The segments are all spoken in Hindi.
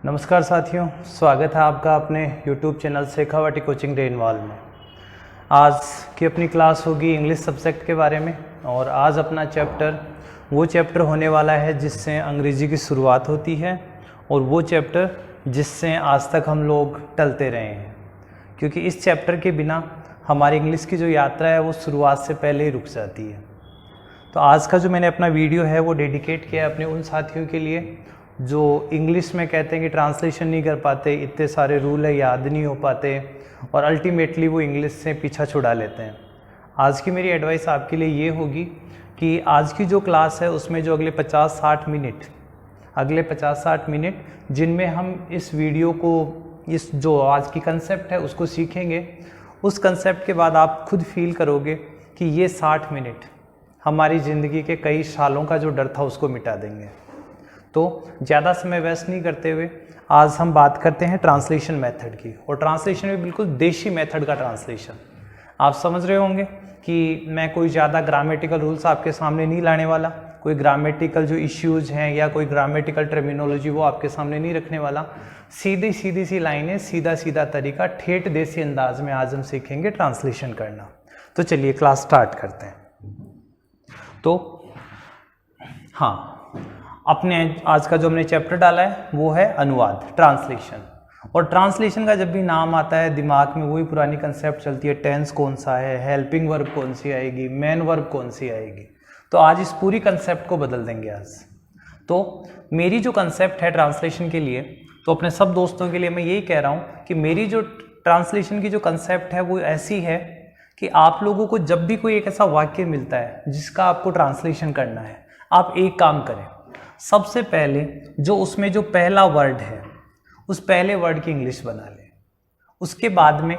नमस्कार साथियों, स्वागत है आपका अपने YouTube channel Shekhawati coaching renewal में। आज की अपनी क्लास होगी इंग्लिश सब्जेक्ट के बारे में और आज अपना वो चैप्टर होने वाला है जिससे अंग्रेज़ी की शुरुआत होती है और वो चैप्टर जिससे आज तक हम लोग टलते रहे हैं, क्योंकि इस चैप्टर के बिना हमारी इंग्लिश की जो यात्रा है वो शुरुआत से पहले ही रुक जाती है। तो आज का जो मैंने अपना वीडियो है वो डेडिकेट किया है अपने उन साथियों के लिए जो इंग्लिश में कहते हैं कि ट्रांसलेशन नहीं कर पाते, इतने सारे रूल है याद नहीं हो पाते और अल्टीमेटली वो इंग्लिश से पीछा छुड़ा लेते हैं। आज की मेरी एडवाइस आपके लिए ये होगी कि आज की जो क्लास है उसमें जो अगले 50-60 मिनट जिनमें हम इस वीडियो को, इस जो आज की कंसेप्ट है उसको सीखेंगे, उस कंसेप्ट के बाद आप खुद फील करोगे कि ये 60 मिनट हमारी ज़िंदगी के कई सालों का जो डर था उसको मिटा देंगे। तो ज़्यादा समय वेस्ट नहीं करते हुए आज हम बात करते हैं ट्रांसलेशन मेथड की, और ट्रांसलेशन में बिल्कुल देशी मेथड का ट्रांसलेशन। आप समझ रहे होंगे कि मैं कोई ज़्यादा ग्रामेटिकल रूल्स आपके सामने नहीं लाने वाला, कोई ग्रामेटिकल जो इश्यूज़ हैं या कोई ग्रामेटिकल टर्मिनोलॉजी वो आपके सामने नहीं रखने वाला। सीधी सी लाइनें, सीधा तरीका, ठेठ देसी अंदाज में आज हम सीखेंगे ट्रांसलेशन करना। तो चलिए क्लास स्टार्ट करते हैं। तो हाँ, अपने आज का जो हमने चैप्टर डाला है वो है अनुवाद, ट्रांसलेशन। और ट्रांसलेशन का जब भी नाम आता है दिमाग में वही पुरानी कंसेप्ट चलती है, टेंस कौन सा है, हेल्पिंग वर्ब कौन सी आएगी, मेन वर्ब कौन सी आएगी। तो आज इस पूरी कंसेप्ट को बदल देंगे आज। तो मेरी जो कंसेप्ट है ट्रांसलेशन के लिए, तो अपने सब दोस्तों के लिए मैं यही कह रहा हूँ कि मेरी जो ट्रांसलेशन की जो कंसेप्ट है वो ऐसी है कि आप लोगों को जब भी कोई एक ऐसा वाक्य मिलता है जिसका आपको ट्रांसलेशन करना है, आप एक काम करें, सबसे पहले जो उसमें जो पहला वर्ड है उस पहले वर्ड की इंग्लिश बना लें। उसके बाद में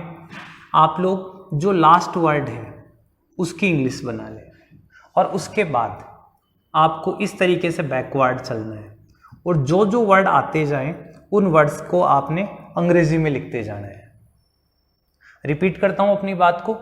आप लोग जो लास्ट वर्ड है उसकी इंग्लिश बना लें, और उसके बाद आपको इस तरीके से बैकवर्ड चलना है और जो जो वर्ड आते जाएं उन वर्ड्स को आपने अंग्रेजी में लिखते जाना है। रिपीट करता हूं अपनी बात को,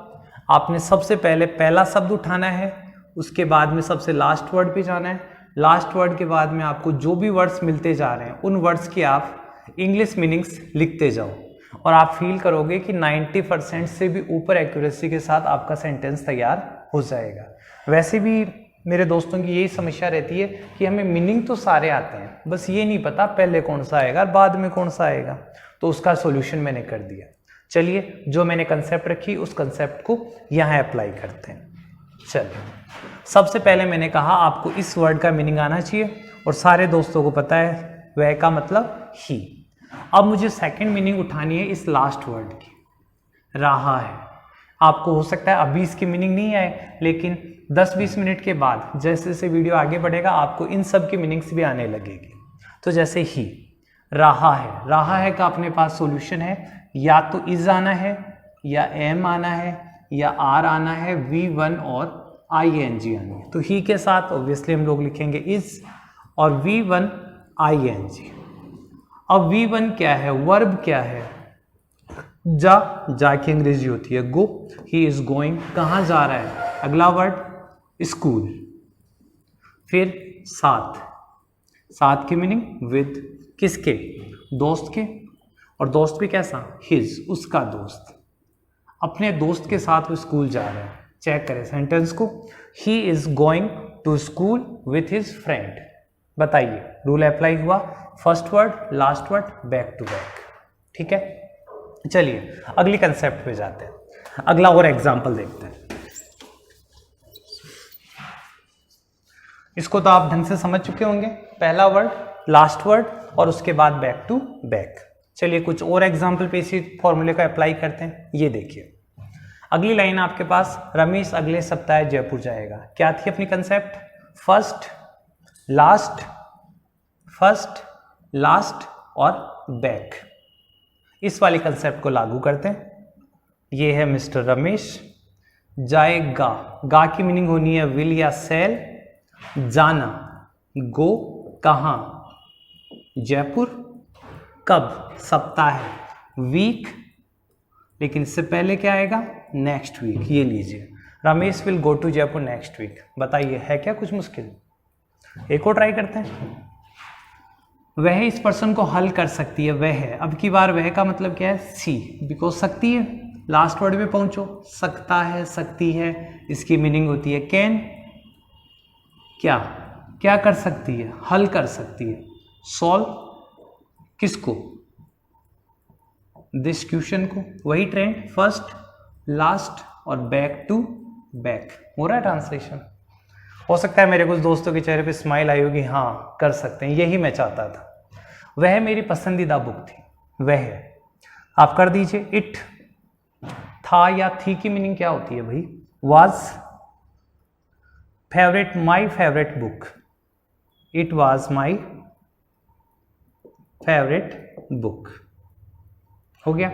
आपने सबसे पहले पहला शब्द उठाना है, उसके बाद में सबसे लास्ट वर्ड पे जाना है, लास्ट वर्ड के बाद में आपको जो भी वर्ड्स मिलते जा रहे हैं उन वर्ड्स की आप इंग्लिश मीनिंग्स लिखते जाओ, और आप फील करोगे कि 90% से भी ऊपर एक्यूरेसी के साथ आपका सेंटेंस तैयार हो जाएगा। वैसे भी मेरे दोस्तों की यही समस्या रहती है कि हमें मीनिंग तो सारे आते हैं, बस ये नहीं पता पहले कौन सा आएगा और बाद में कौन सा आएगा। तो उसका सोल्यूशन मैंने कर दिया। चलिए, जो मैंने कंसेप्ट रखी उस कंसेप्ट को यहाँ अप्लाई करते हैं। चलिए, सबसे पहले मैंने कहा आपको इस वर्ड का मीनिंग आना चाहिए और सारे दोस्तों को पता है वह का मतलब ही। अब मुझे सेकंड मीनिंग उठानी है इस लास्ट वर्ड की, रहा है। आपको हो सकता है अभी इसकी मीनिंग नहीं आए, लेकिन 10-20 मिनट के बाद जैसे जैसे वीडियो आगे बढ़ेगा आपको इन सब की मीनिंग्स भी आने लगेगी। तो जैसे ही, रहा है का अपने पास सॉल्यूशन है, या तो इज आना है, या एम आना है, या आर आना है, V1 और ING आनी है। तो ही के साथ ऑब्वियसली हम लोग लिखेंगे इज और V1 ING। अब V1 क्या है, वर्ब क्या है, जा की अंग्रेजी होती है गो। ही इज गोइंग, कहाँ जा रहा है, अगला वर्ड स्कूल। फिर साथ की मीनिंग विद, किसके, दोस्त के, और दोस्त भी कैसा, हिज, उसका दोस्त, अपने दोस्त के साथ वो स्कूल जा रहा है। चेक करें सेंटेंस को, he is going to school with his friend. बताइए, रूल अप्लाई हुआ, first word, last word, back to back. ठीक है, चलिए अगली कंसेप्ट पे जाते हैं, अगला और एग्जाम्पल देखते हैं। इसको तो आप ढंग से समझ चुके होंगे, पहला वर्ड, लास्ट वर्ड और उसके बाद बैक टू बैक। चलिए कुछ और एग्जाम्पल पे इसी फॉर्मूले को अप्लाई करते हैं। ये देखिए, अगली लाइन आपके पास, रमेश अगले सप्ताह जयपुर जाएगा। क्या थी अपनी कंसेप्ट, फर्स्ट लास्ट और बैक। इस वाली कंसेप्ट को लागू करते हैं। ये है मिस्टर रमेश जाएगा, गा की मीनिंग होनी है विल या सेल, जाना, गो, कहाँ, जयपुर, कब, सप्ताह, वीक, लेकिन इससे पहले क्या आएगा, नेक्स्ट वीक। ये लीजिए, Ramesh will go to Jaipur next week. बताइए है क्या कुछ मुश्किल, एक और ट्राई करते हैं। वह इस पर्सन को हल कर सकती है, वह है। अब की बार वह का मतलब क्या है? सी, बिकॉज सकती है, लास्ट वर्ड में पहुंचो, सकता है, सकती है, इसकी मीनिंग होती है कैन, क्या क्या कर सकती है? हल कर सकती है। सॉल्व किसको? दिस क्वेश्चन को। वही ट्रेंड, फर्स्ट, लास्ट और बैक टू बैक। हो रहा है ट्रांसलेशन? हो सकता है मेरे कुछ दोस्तों के चेहरे पे स्माइल आई होगी, हाँ कर सकते हैं, यही मैं चाहता था। वह मेरी पसंदीदा बुक थी, वह आप कर दीजिए। इट, था या थी की मीनिंग क्या होती है भाई? Was favourite, my favourite book, it was my favourite book. हो गया।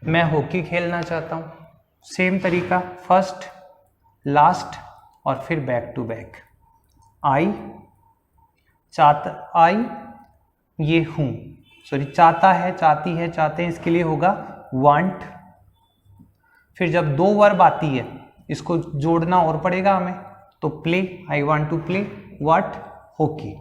मैं हॉकी खेलना चाहता हूं, सेम तरीका, फर्स्ट, लास्ट और फिर बैक टू बैक। आई, चाहता, आई ये हूं, सॉरी चाहता है, चाहती है, चाहते हैं, इसके लिए होगा वांट। फिर जब दो वर्ब आती है, इसको जोड़ना और पड़ेगा हमें, तो play, I want to play what? Hockey,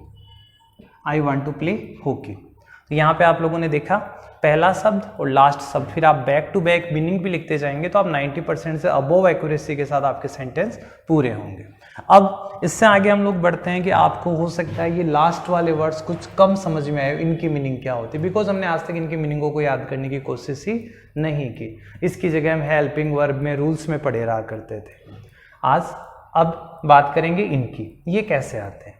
I want to play hockey. तो यहाँ पे आप लोगों ने देखा पहला शब्द और लास्ट शब्द, फिर आप बैक टू बैक मीनिंग भी लिखते जाएंगे तो आप 90% से अबोव एक्यूरेसी के साथ आपके सेंटेंस पूरे होंगे। अब इससे आगे हम लोग बढ़ते हैं कि आपको हो सकता है ये लास्ट वाले वर्ड्स कुछ कम समझ में आए, इनकी मीनिंग क्या होती है, बिकॉज हमने आज तक इनकी मीनिंगों को याद करने की कोशिश ही नहीं की। इसकी जगह हम हेल्पिंग वर्ब में, रूल्स में पढ़े रहा करते थे। अब बात करेंगे इनकी, ये कैसे आते हैं।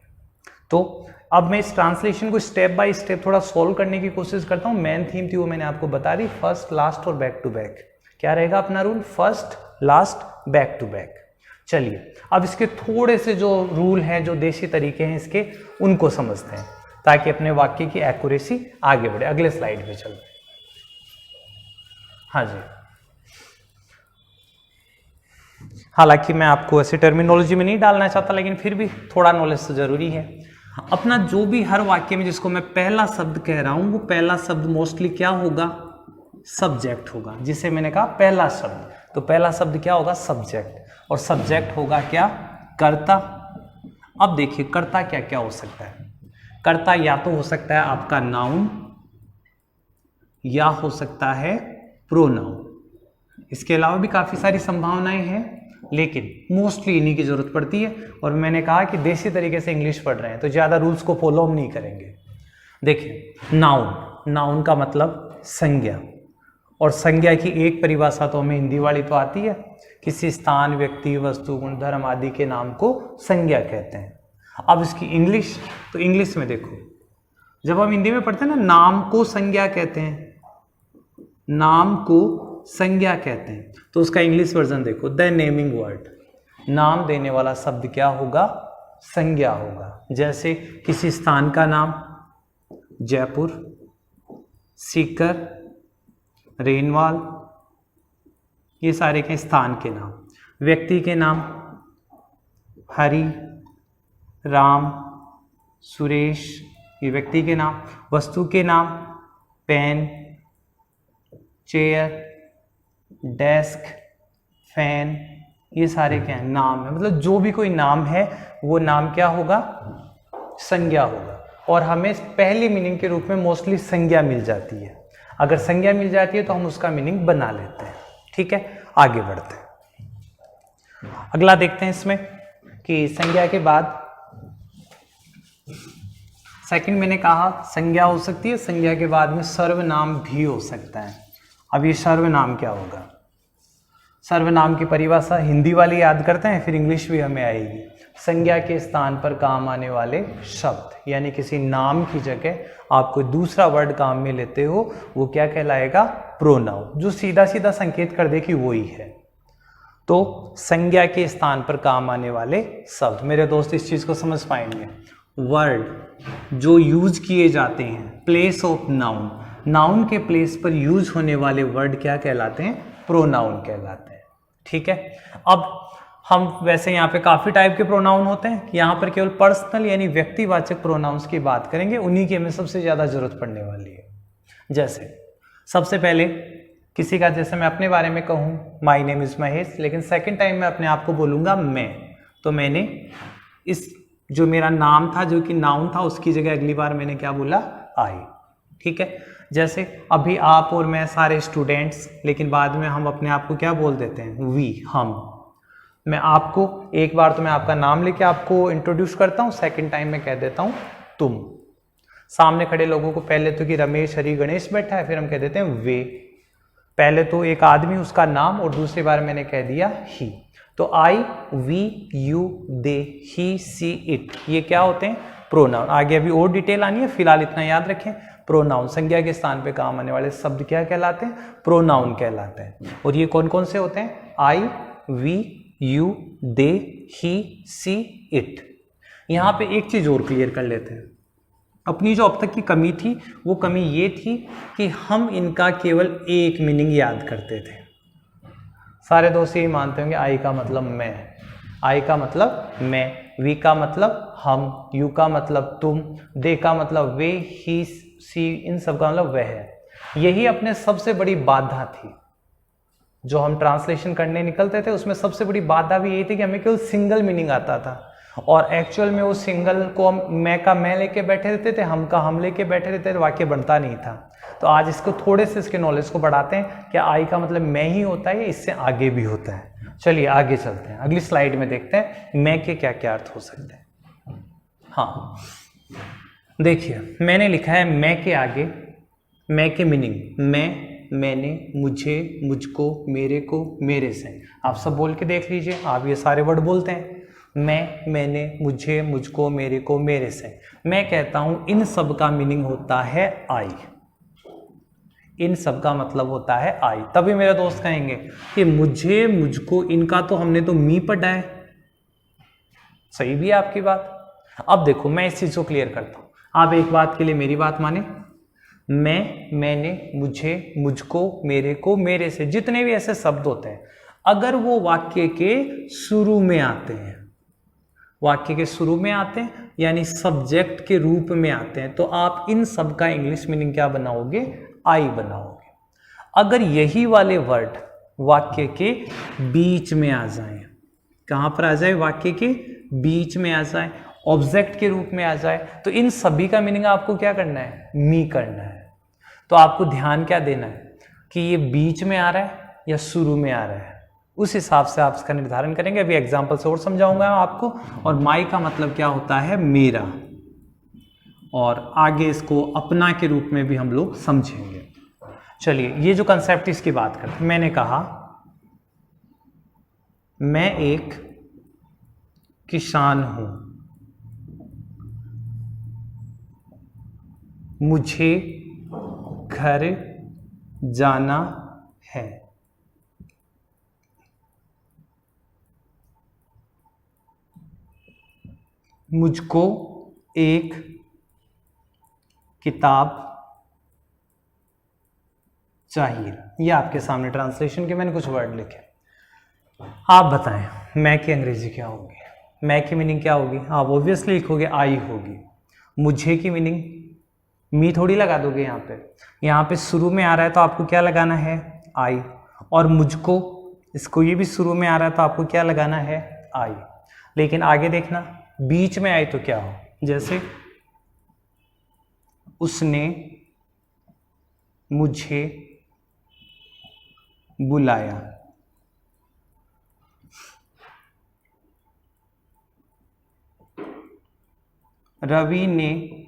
तो अब मैं इस ट्रांसलेशन को स्टेप बाय स्टेप थोड़ा सोल्व करने की कोशिश करता हूँ। मेन थीम थी वो मैंने आपको बता दी, फर्स्ट, लास्ट और बैक टू बैक। क्या रहेगा अपना rule? First, last, back to back. चलिए अब इसके थोड़े से जो रूल हैं, जो देसी तरीके हैं इसके, उनको समझते हैं ताकि अपने वाक्य की एक्यूरेसी आगे बढ़े। अगले स्लाइड पे चलते हैं। हाँ जी, हालांकि मैं आपको ऐसे टर्मिनोलॉजी में नहीं डालना चाहता, लेकिन फिर भी थोड़ा नॉलेज तो जरूरी है। अपना जो भी हर वाक्य में जिसको मैं पहला शब्द कह रहा हूं, वो पहला शब्द मोस्टली क्या होगा? सब्जेक्ट होगा। जिसे मैंने कहा पहला शब्द, तो पहला शब्द क्या होगा? सब्जेक्ट। और सब्जेक्ट होगा क्या? कर्ता। अब देखिए कर्ता क्या क्या हो सकता है। कर्ता या तो हो सकता है आपका नाउन, या हो सकता है प्रोनाउन। इसके अलावा भी काफी सारी संभावनाएं हैं, लेकिन मोस्टली इन्हीं की जरूरत पड़ती है। और मैंने कहा कि देसी तरीके से इंग्लिश पढ़ रहे हैं तो ज्यादा रूल्स को फॉलो हम नहीं करेंगे। देखिए नाउन, नाउन का मतलब संज्ञा, और संज्ञा की एक परिभाषा तो हमें हिंदी वाली तो आती है, किसी स्थान, व्यक्ति, वस्तु, गुण, धर्म आदि के नाम को संज्ञा कहते हैं। अब इसकी इंग्लिश, तो इंग्लिश में देखो, जब हम हिंदी में पढ़ते हैं ना, नाम को संज्ञा कहते हैं, नाम को संज्ञा कहते हैं, तो उसका इंग्लिश वर्जन देखो, द नेमिंग वर्ड। नाम देने वाला शब्द क्या होगा? संज्ञा होगा। जैसे किसी स्थान का नाम, जयपुर, सीकर, रेनवाल, ये सारे के स्थान के नाम। व्यक्ति के नाम, हरि, राम, सुरेश, ये व्यक्ति के नाम। वस्तु के नाम, पेन, चेयर, डेस्क, फैन, ये सारे क्या है? नाम है। मतलब जो भी कोई नाम है वो नाम क्या होगा? संज्ञा होगा। और हमें पहली मीनिंग के रूप में मोस्टली संज्ञा मिल जाती है। अगर संज्ञा मिल जाती है तो हम उसका मीनिंग बना लेते हैं। ठीक है, आगे बढ़ते हैं। अगला देखते हैं इसमें कि संज्ञा के बाद सेकंड मैंने कहा संज्ञा हो सकती है, संज्ञा के बाद में सर्वनाम भी हो सकता है। अब ये सर्वनाम क्या होगा? सर्वनाम की परिभाषा हिंदी वाली याद करते हैं, फिर इंग्लिश भी हमें आएगी। संज्ञा के स्थान पर काम आने वाले शब्द, यानी किसी नाम की जगह आप कोई दूसरा वर्ड काम में लेते हो, वो क्या कहलाएगा? प्रोनाउन। जो सीधा सीधा संकेत कर दे कि वो ही है। तो संज्ञा के स्थान पर काम आने वाले शब्द, मेरे दोस्त इस चीज को समझ पाएंगे। वर्ड जो यूज किए जाते हैं, प्लेस ऑफ नाउन, नाउन के प्लेस पर यूज होने वाले वर्ड क्या कहलाते हैं? प्रोनाउन कहलाते हैं। ठीक है, अब हम वैसे यहाँ पे काफी टाइप के प्रोनाउन होते हैं, यहाँ पर केवल पर्सनल यानी व्यक्तिवाचक प्रोनाउंस की बात करेंगे, उन्हीं की हमें सबसे ज्यादा जरूरत पड़ने वाली है। जैसे सबसे पहले किसी का, जैसे मैं अपने बारे में कहूँ माई नेम इज महेश, लेकिन सेकेंड टाइम मैं अपने आप को बोलूंगा मैं, तो मैंने इस जो मेरा नाम था, जो कि नाउन था, उसकी जगह अगली बार मैंने क्या बोला? आई। ठीक है, जैसे अभी आप और मैं सारे स्टूडेंट्स, लेकिन बाद में हम अपने आप को क्या बोल देते हैं, वी, हम। मैं आपको एक बार तो मैं आपका नाम लेके आपको इंट्रोड्यूस करता हूँ, सेकंड टाइम मैं कह देता हूँ तुम। सामने खड़े लोगों को पहले तो कि रमेश, हरी, गणेश बैठा है, फिर हम कह देते हैं वे। पहले तो एक आदमी, उसका नाम, और दूसरी बार मैंने कह दिया ही। तो I, we, you, they, he, she, it, ये क्या होते हैं, प्रोनाउन। आगे अभी और डिटेल आनी है, फिलहाल इतना याद रखें, प्रोनाउन संज्ञा के स्थान पे काम आने वाले शब्द क्या कहलाते हैं, प्रोनाउन कहलाते हैं। और ये कौन कौन से होते हैं, I, we, you, they, he, she, it. यहाँ पे एक चीज और क्लियर कर लेते हैं, अपनी जो अब तक की कमी थी वो कमी ये थी कि हम इनका केवल एक मीनिंग याद करते थे। सारे दोस्त यही मानते होंगे, आई का मतलब मैं, आई का मतलब मैं, वी का मतलब हम, यू का मतलब तुम, दे का मतलब वे, ही, सी, इन सब का मतलब वह है। यही अपने सबसे बड़ी बाधा थी, जो हम ट्रांसलेशन करने निकलते थे उसमें सबसे बड़ी बाधा भी यही थी कि हमें केवल सिंगल मीनिंग आता था, और एक्चुअल में वो सिंगल को हम मैं का मैं लेके बैठे रहते थे, हम का हम लेके बैठे रहते थे, वाक्य बनता नहीं था। तो आज इसको थोड़े से इसके नॉलेज को बढ़ाते हैं, क्या आई का मतलब मैं ही होता है, इससे आगे भी होता है। चलिए आगे चलते हैं, अगली स्लाइड में देखते हैं मैं के क्या क्या अर्थ हो सकते हैं। हाँ देखिए, मैंने लिखा है मैं के आगे, मैं के मीनिंग मैं, मैंने, मुझे, मुझको, मेरे को, मेरे से। आप सब बोल के देख लीजिए, आप ये सारे वर्ड बोलते हैं, मैं, मैंने, मुझे, मुझको, मेरे को, मेरे से। मैं कहता हूं इन सब का मीनिंग होता है आई, इन सब का मतलब होता है आई। तभी मेरे दोस्त कहेंगे कि मुझे, मुझको, इनका तो हमने तो मी पढ़ा है। सही भी है आपकी बात। अब देखो मैं इस चीज को क्लियर करता हूं, आप एक बात के लिए मेरी बात माने, मैं, मैंने, मुझे, मुझको, मेरे को, मेरे से, जितने भी ऐसे शब्द होते हैं, अगर वो वाक्य के शुरू में आते हैं, वाक्य के शुरू में आते हैं यानी सब्जेक्ट के रूप में आते हैं, तो आप इन सब का इंग्लिश मीनिंग क्या बनाओगे, आई बनाओगे। अगर यही वाले वर्ड वाक्य के बीच में आ जाए, कहां पर आ जाए, वाक्य के बीच में आ जाए, ऑब्जेक्ट के रूप में आ जाए, तो इन सभी का मीनिंग आपको क्या करना है, मी करना है। तो आपको ध्यान क्या देना है कि ये बीच में आ रहा है या शुरू में आ रहा है, उस हिसाब से आप इसका निर्धारण करेंगे। अभी एग्जांपल से और समझाऊंगा आपको। और माई का मतलब क्या होता है, मेरा, और आगे इसको अपना के रूप में भी हम लोग समझेंगे। चलिए ये जो कंसेप्ट इसकी बात करते हैं, मैंने कहा मैं एक किसान हूं, मुझे घर जाना है, मुझको एक किताब चाहिए। ये आपके सामने ट्रांसलेशन के मैंने कुछ वर्ड लिखे, आप बताएं मैं की अंग्रेजी क्या होगी, मैं की मीनिंग क्या होगी। आप ऑब्वियसली लिखोगे आई होगी। मुझे की मीनिंग मी थोड़ी लगा दोगे, यहाँ पे शुरू में आ रहा है तो आपको क्या लगाना है, आई। और मुझको, इसको ये भी शुरू में आ रहा है तो आपको क्या लगाना है, आई। लेकिन आगे देखना, बीच में आई तो क्या हो, जैसे उसने मुझे बुलाया, रवि ने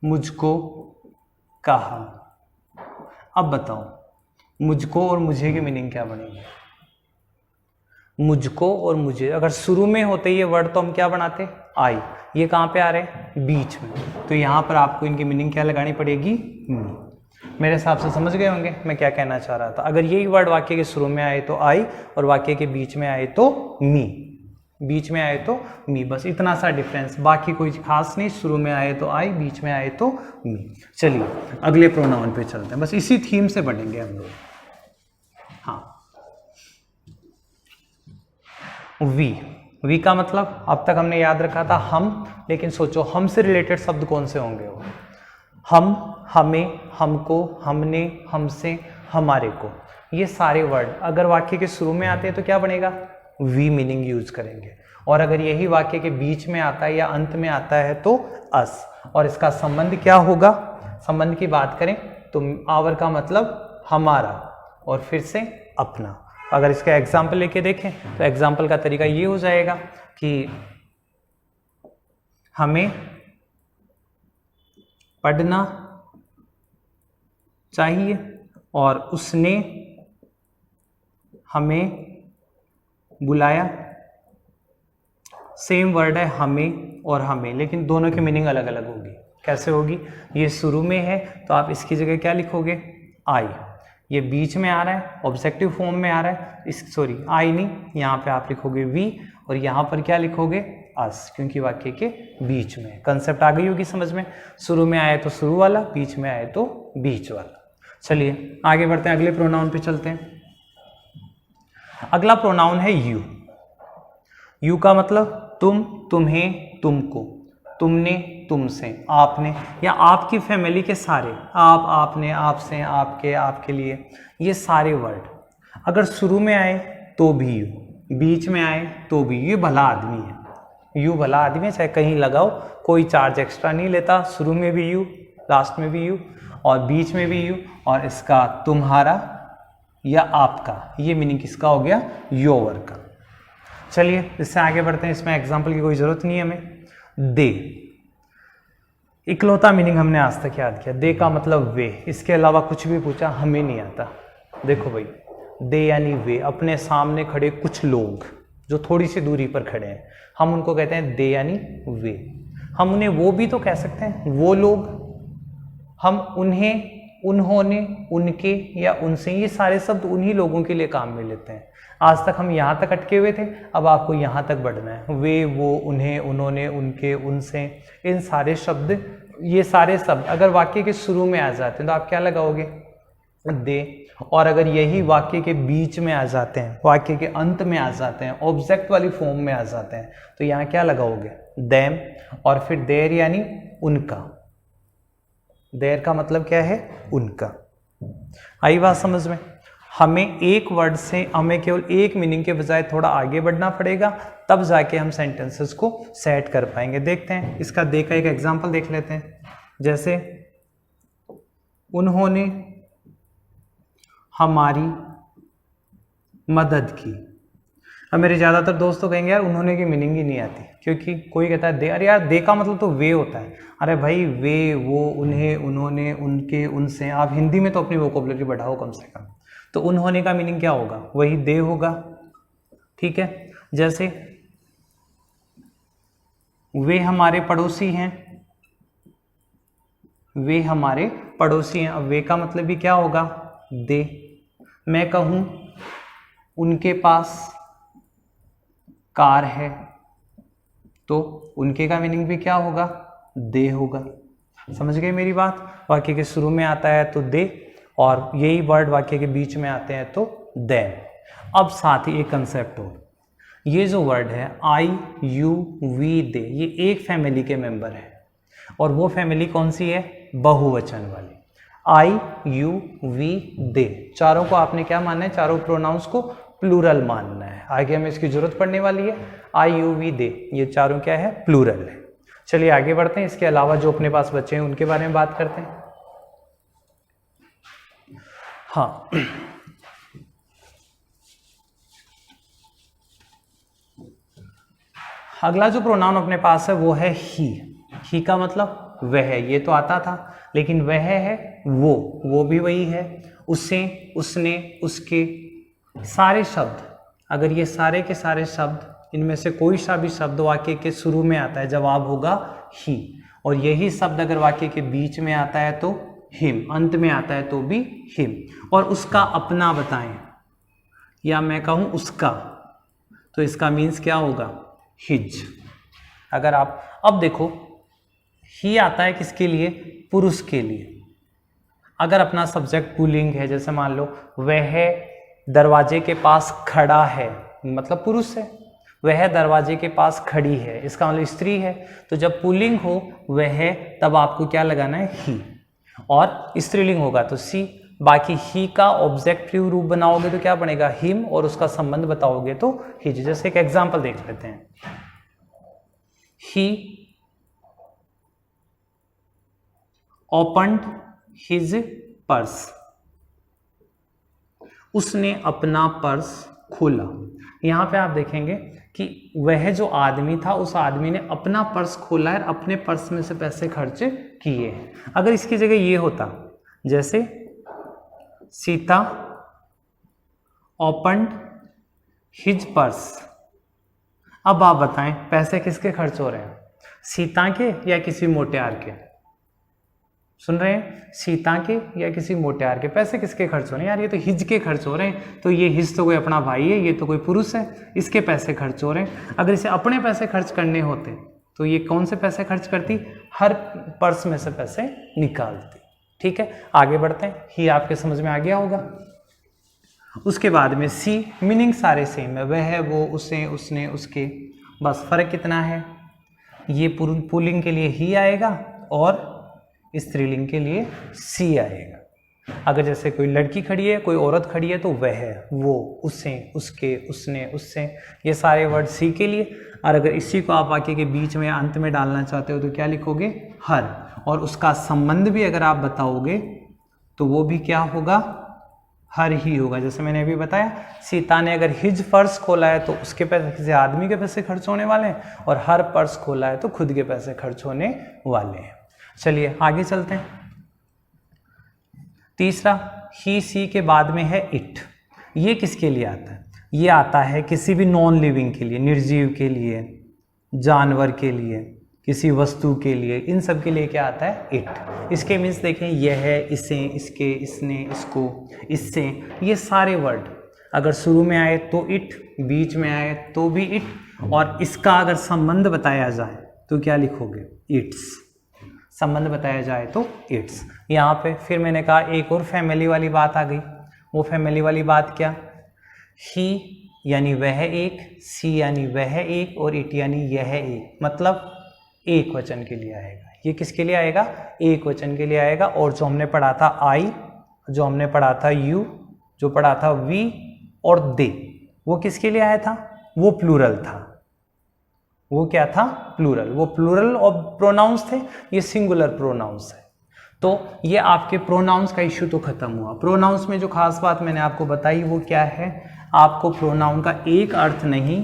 मुझको कहा। अब बताओ मुझको और मुझे की मीनिंग क्या बनेगी। मुझको और मुझे अगर शुरू में होते ये वर्ड तो हम क्या बनाते, आई। ये कहाँ पे आ रहे हैं, बीच में, तो यहाँ पर आपको इनकी मीनिंग क्या लगानी पड़ेगी, मी। मेरे हिसाब से समझ गए होंगे मैं क्या कहना चाह रहा था। अगर यही वर्ड वाक्य के शुरू में आए तो आई, और वाक्य के बीच में आए तो मी, बीच में आए तो मी, बस इतना सा डिफरेंस, बाकी कोई खास नहीं। शुरू में आए तो आई, बीच में आए तो मी। चलिए अगले प्रोनाउन पे चलते हैं, बस इसी थीम से बढ़ेंगे हम लोग। हाँ, वी, वी का मतलब अब तक हमने याद रखा था हम, लेकिन सोचो हम से रिलेटेड शब्द कौन से होंगे वो, हम, हमें, हमको, हमने, हमसे, हमारे को। ये सारे वर्ड अगर वाक्य के शुरू में आते हैं तो क्या बनेगा, वी मीनिंग यूज करेंगे। और अगर यही वाक्य के बीच में आता है या अंत में आता है तो अस। और इसका संबंध क्या होगा, संबंध की बात करें तो आवर का मतलब हमारा और फिर से अपना। अगर इसका एग्जाम्पल लेके देखें तो एग्जाम्पल का तरीका ये हो जाएगा कि हमें पढ़ना चाहिए और उसने हमें बुलाया। सेम वर्ड है हमें और हमें, लेकिन दोनों की मीनिंग अलग अलग होगी। कैसे होगी, ये शुरू में है तो आप इसकी जगह क्या लिखोगे, आई। ये बीच में आ रहा है, ऑब्जेक्टिव फॉर्म में आ रहा है, इस सॉरी आई नहीं, यहाँ पे आप लिखोगे वी और यहाँ पर क्या लिखोगे, अस, क्योंकि वाक्य के बीच में। कंसेप्ट आ गई होगी समझ में, शुरू में आए तो शुरू वाला, बीच में आए तो बीच वाला। चलिए आगे बढ़ते हैं, अगले प्रोनाउन पे चलते हैं। अगला प्रोनाउन है यू। यू का मतलब तुम, तुम्हें, तुमको, तुमने, तुमसे, आपने या आपकी फैमिली के सारे, आप, आपने, आपसे, आपके, आपके लिए, ये सारे वर्ड अगर शुरू में आए तो भी यू, बीच में आए तो भी यू भला आदमी है। यू भला आदमी है, चाहे कहीं लगाओ, कोई चार्ज एक्स्ट्रा नहीं लेता। शुरू में भी यू, लास्ट में भी यू और बीच में भी यू, और इसका तुम्हारा या आपका, ये मीनिंग किसका हो गया, योर का। चलिए इससे आगे बढ़ते हैं, इसमें एग्जाम्पल की कोई ज़रूरत नहीं है हमें। दे, इकलौता मीनिंग हमने आज तक याद किया। दे का मतलब वे, इसके अलावा कुछ भी पूछा हमें नहीं आता। देखो भाई, दे यानी वे, अपने सामने खड़े कुछ लोग जो थोड़ी सी दूरी पर खड़े हैं, हम उनको कहते हैं दे यानी वे। हम उन्हें वो भी तो कह सकते हैं, वो लोग। हम उन्हें, उन्होंने, उनके या उनसे, ये सारे शब्द उन्हीं लोगों के लिए काम में लेते हैं। आज तक हम यहाँ तक अटके हुए थे, अब आपको यहाँ तक बढ़ना है। वे, वो, उन्हें, उन्होंने, उनके, उनसे, इन सारे शब्द, ये सारे शब्द अगर वाक्य के शुरू में आ जाते हैं तो आप क्या लगाओगे, दे। और अगर यही वाक्य के बीच में आ जाते हैं, वाक्य के अंत में आ जाते हैं, ऑब्जेक्ट वाली फॉर्म में आ जाते हैं, तो यहाँ क्या लगाओगे, देम। और फिर देर यानी उनका। देर का मतलब क्या है, उनका। आई बात समझ में। हमें एक वर्ड से, हमें केवल एक मीनिंग के बजाय थोड़ा आगे बढ़ना पड़ेगा, तब जाके हम सेंटेंसेस को सेट कर पाएंगे। देखते हैं, इसका दे का एक एग्जांपल देख लेते हैं। जैसे उन्होंने हमारी मदद की। अब मेरे ज़्यादातर दोस्तों कहेंगे यार उन्होंने की मीनिंग ही नहीं आती, क्योंकि कोई कहता है दे, अरे यार दे का मतलब तो वे होता है। अरे भाई वे, वो, उन्हें, उन्होंने, उनके, उनसे, आप हिंदी में तो अपनी वोकैबुलरी बढ़ाओ कम से कम। तो उन्होंने का मीनिंग क्या होगा, वही दे होगा, ठीक है। जैसे वे हमारे पड़ोसी हैं, वे हमारे पड़ोसी हैं। अब वे का मतलब भी क्या होगा, दे। मैं कहूं उनके पास कार है, तो उनके का मीनिंग भी क्या होगा, दे होगा। समझ गए मेरी बात। वाक्य के शुरू में आता है तो दे, और यही वर्ड वाक्य के बीच में आते हैं तो देम। अब साथ ही एक कंसेप्ट हो, ये जो वर्ड है आई, यू, वी, दे, ये एक फैमिली के मेंबर है। और वो फैमिली कौन सी है, बहुवचन वाली। आई, यू, वी, दे, चारों को आपने क्या मानना है, चारों प्रोनाउंस को प्लूरल मानना है। आगे हमें इसकी जरूरत पड़ने वाली है। आई, यू, वी, दे, ये चारों क्या है, प्लूरल है। चलिए आगे बढ़ते हैं, इसके अलावा जो अपने पास बचे हैं उनके बारे में बात करते हैं। हाँ, अगला जो प्रोनाउन अपने पास है वो है ही। ही का मतलब वह, ये तो आता था, लेकिन वह है वो भी वही है। उसे, उसने, उसके, सारे शब्द, अगर ये सारे के सारे शब्द, इनमें से कोई सा भी शब्द वाक्य के शुरू में आता है, जवाब होगा ही। और यही शब्द अगर वाक्य के बीच में आता है तो हिम, अंत में आता है तो भी हिम। और उसका अपना बताएं, या मैं कहूं उसका, तो इसका मीन्स क्या होगा, हिज। अगर आप अब देखो, ही आता है किसके लिए, पुरुष के लिए। अगर अपना सब्जेक्ट पुल्लिंग है, जैसे मान लो वह दरवाजे के पास खड़ा है, मतलब पुरुष है। वह दरवाजे के पास खड़ी है, इसका मतलब स्त्री है। तो जब पुल्लिंग हो वह, तब आपको क्या लगाना है, ही। और स्त्रीलिंग होगा तो सी। बाकी ही का ऑब्जेक्टिव रूप बनाओगे तो क्या बनेगा, हिम, और उसका संबंध बताओगे तो हिज। जैसे एक एग्जांपल देख लेते हैं। ही ओपन्ड हिज पर्स, उसने अपना पर्स खोला। यहाँ पे आप देखेंगे कि वह जो आदमी था उस आदमी ने अपना पर्स खोला है, अपने पर्स में से पैसे खर्च किए। अगर इसकी जगह ये होता जैसे सीता ओपन्ड हिज पर्स, अब आप बताएं पैसे किसके खर्च हो रहे हैं, सीता के या किसी मोटियार के? सुन रहे हैं, सीता के या किसी मोटियार के? पैसे किसके खर्च हो रहे हैं यार, ये तो हिज के खर्च हो रहे हैं। तो ये हिज तो कोई अपना भाई है, ये तो कोई पुरुष है, इसके पैसे खर्च हो रहे हैं। अगर इसे अपने पैसे खर्च करने होते तो ये कौन से पैसे खर्च करती, हर पर्स में से पैसे निकालती। ठीक है, आगे बढ़ते हैं, ही आपके समझ में आ गया होगा। उसके बाद में सी, मीनिंग सारे सेम है, वह है, वो, उसे, उसने, उसके, बस फर्क कितना है, ये पुल्लिंग के लिए ही आएगा और स्त्रीलिंग के लिए सी आएगा। अगर जैसे कोई लड़की खड़ी है, कोई औरत खड़ी है, तो वह है, वो, उसे, उसके, उसने, उससे, ये सारे वर्ड सी के लिए। और अगर इसी को आप वाक्य के बीच में या अंत में डालना चाहते हो तो क्या लिखोगे, हर, और उसका संबंध भी अगर आप बताओगे तो वो भी क्या होगा, हर ही होगा। जैसे मैंने अभी बताया, सीता ने अगर हिज पर्स खोला है तो उसके पैसे किसी आदमी के पैसे खर्च होने वाले हैं, और हर पर्स खोला है तो खुद के पैसे खर्च होने वाले हैं। चलिए आगे चलते हैं। तीसरा, ही सी के बाद में है इट। ये किसके लिए आता है, ये आता है किसी भी नॉन लिविंग के लिए, निर्जीव के लिए, जानवर के लिए, किसी वस्तु के लिए, इन सब के लिए क्या आता है, इट। इसके मीन्स देखें, यह है, इसे, इसके, इसने, इसको, इससे, ये सारे वर्ड अगर शुरू में आए तो इट, बीच में आए तो भी इट, और इसका अगर संबंध बताया जाए तो क्या लिखोगे, इट्स। संबंध बताया जाए तो इट्स। यहाँ पे फिर मैंने कहा एक और फैमिली वाली बात आ गई। वो फैमिली वाली बात क्या, ही यानी वह एक, सी यानी वह एक, और इट यानी यह एक, मतलब एक वचन के लिए आएगा। ये किसके लिए आएगा, एक वचन के लिए आएगा। और जो हमने पढ़ा था आई, जो हमने पढ़ा था यू, जो पढ़ा था वी और दे, वो किसके लिए आया था, वो प्लूरल था। वो क्या था, प्लूरल। वो प्लूरल और प्रोनाउंस थे, ये सिंगुलर प्रोनाउंस है। तो ये आपके प्रोनाउंस का इश्यू तो खत्म हुआ। प्रोनाउंस में जो खास बात मैंने आपको बताई वो क्या है, आपको प्रोनाउन का एक अर्थ नहीं,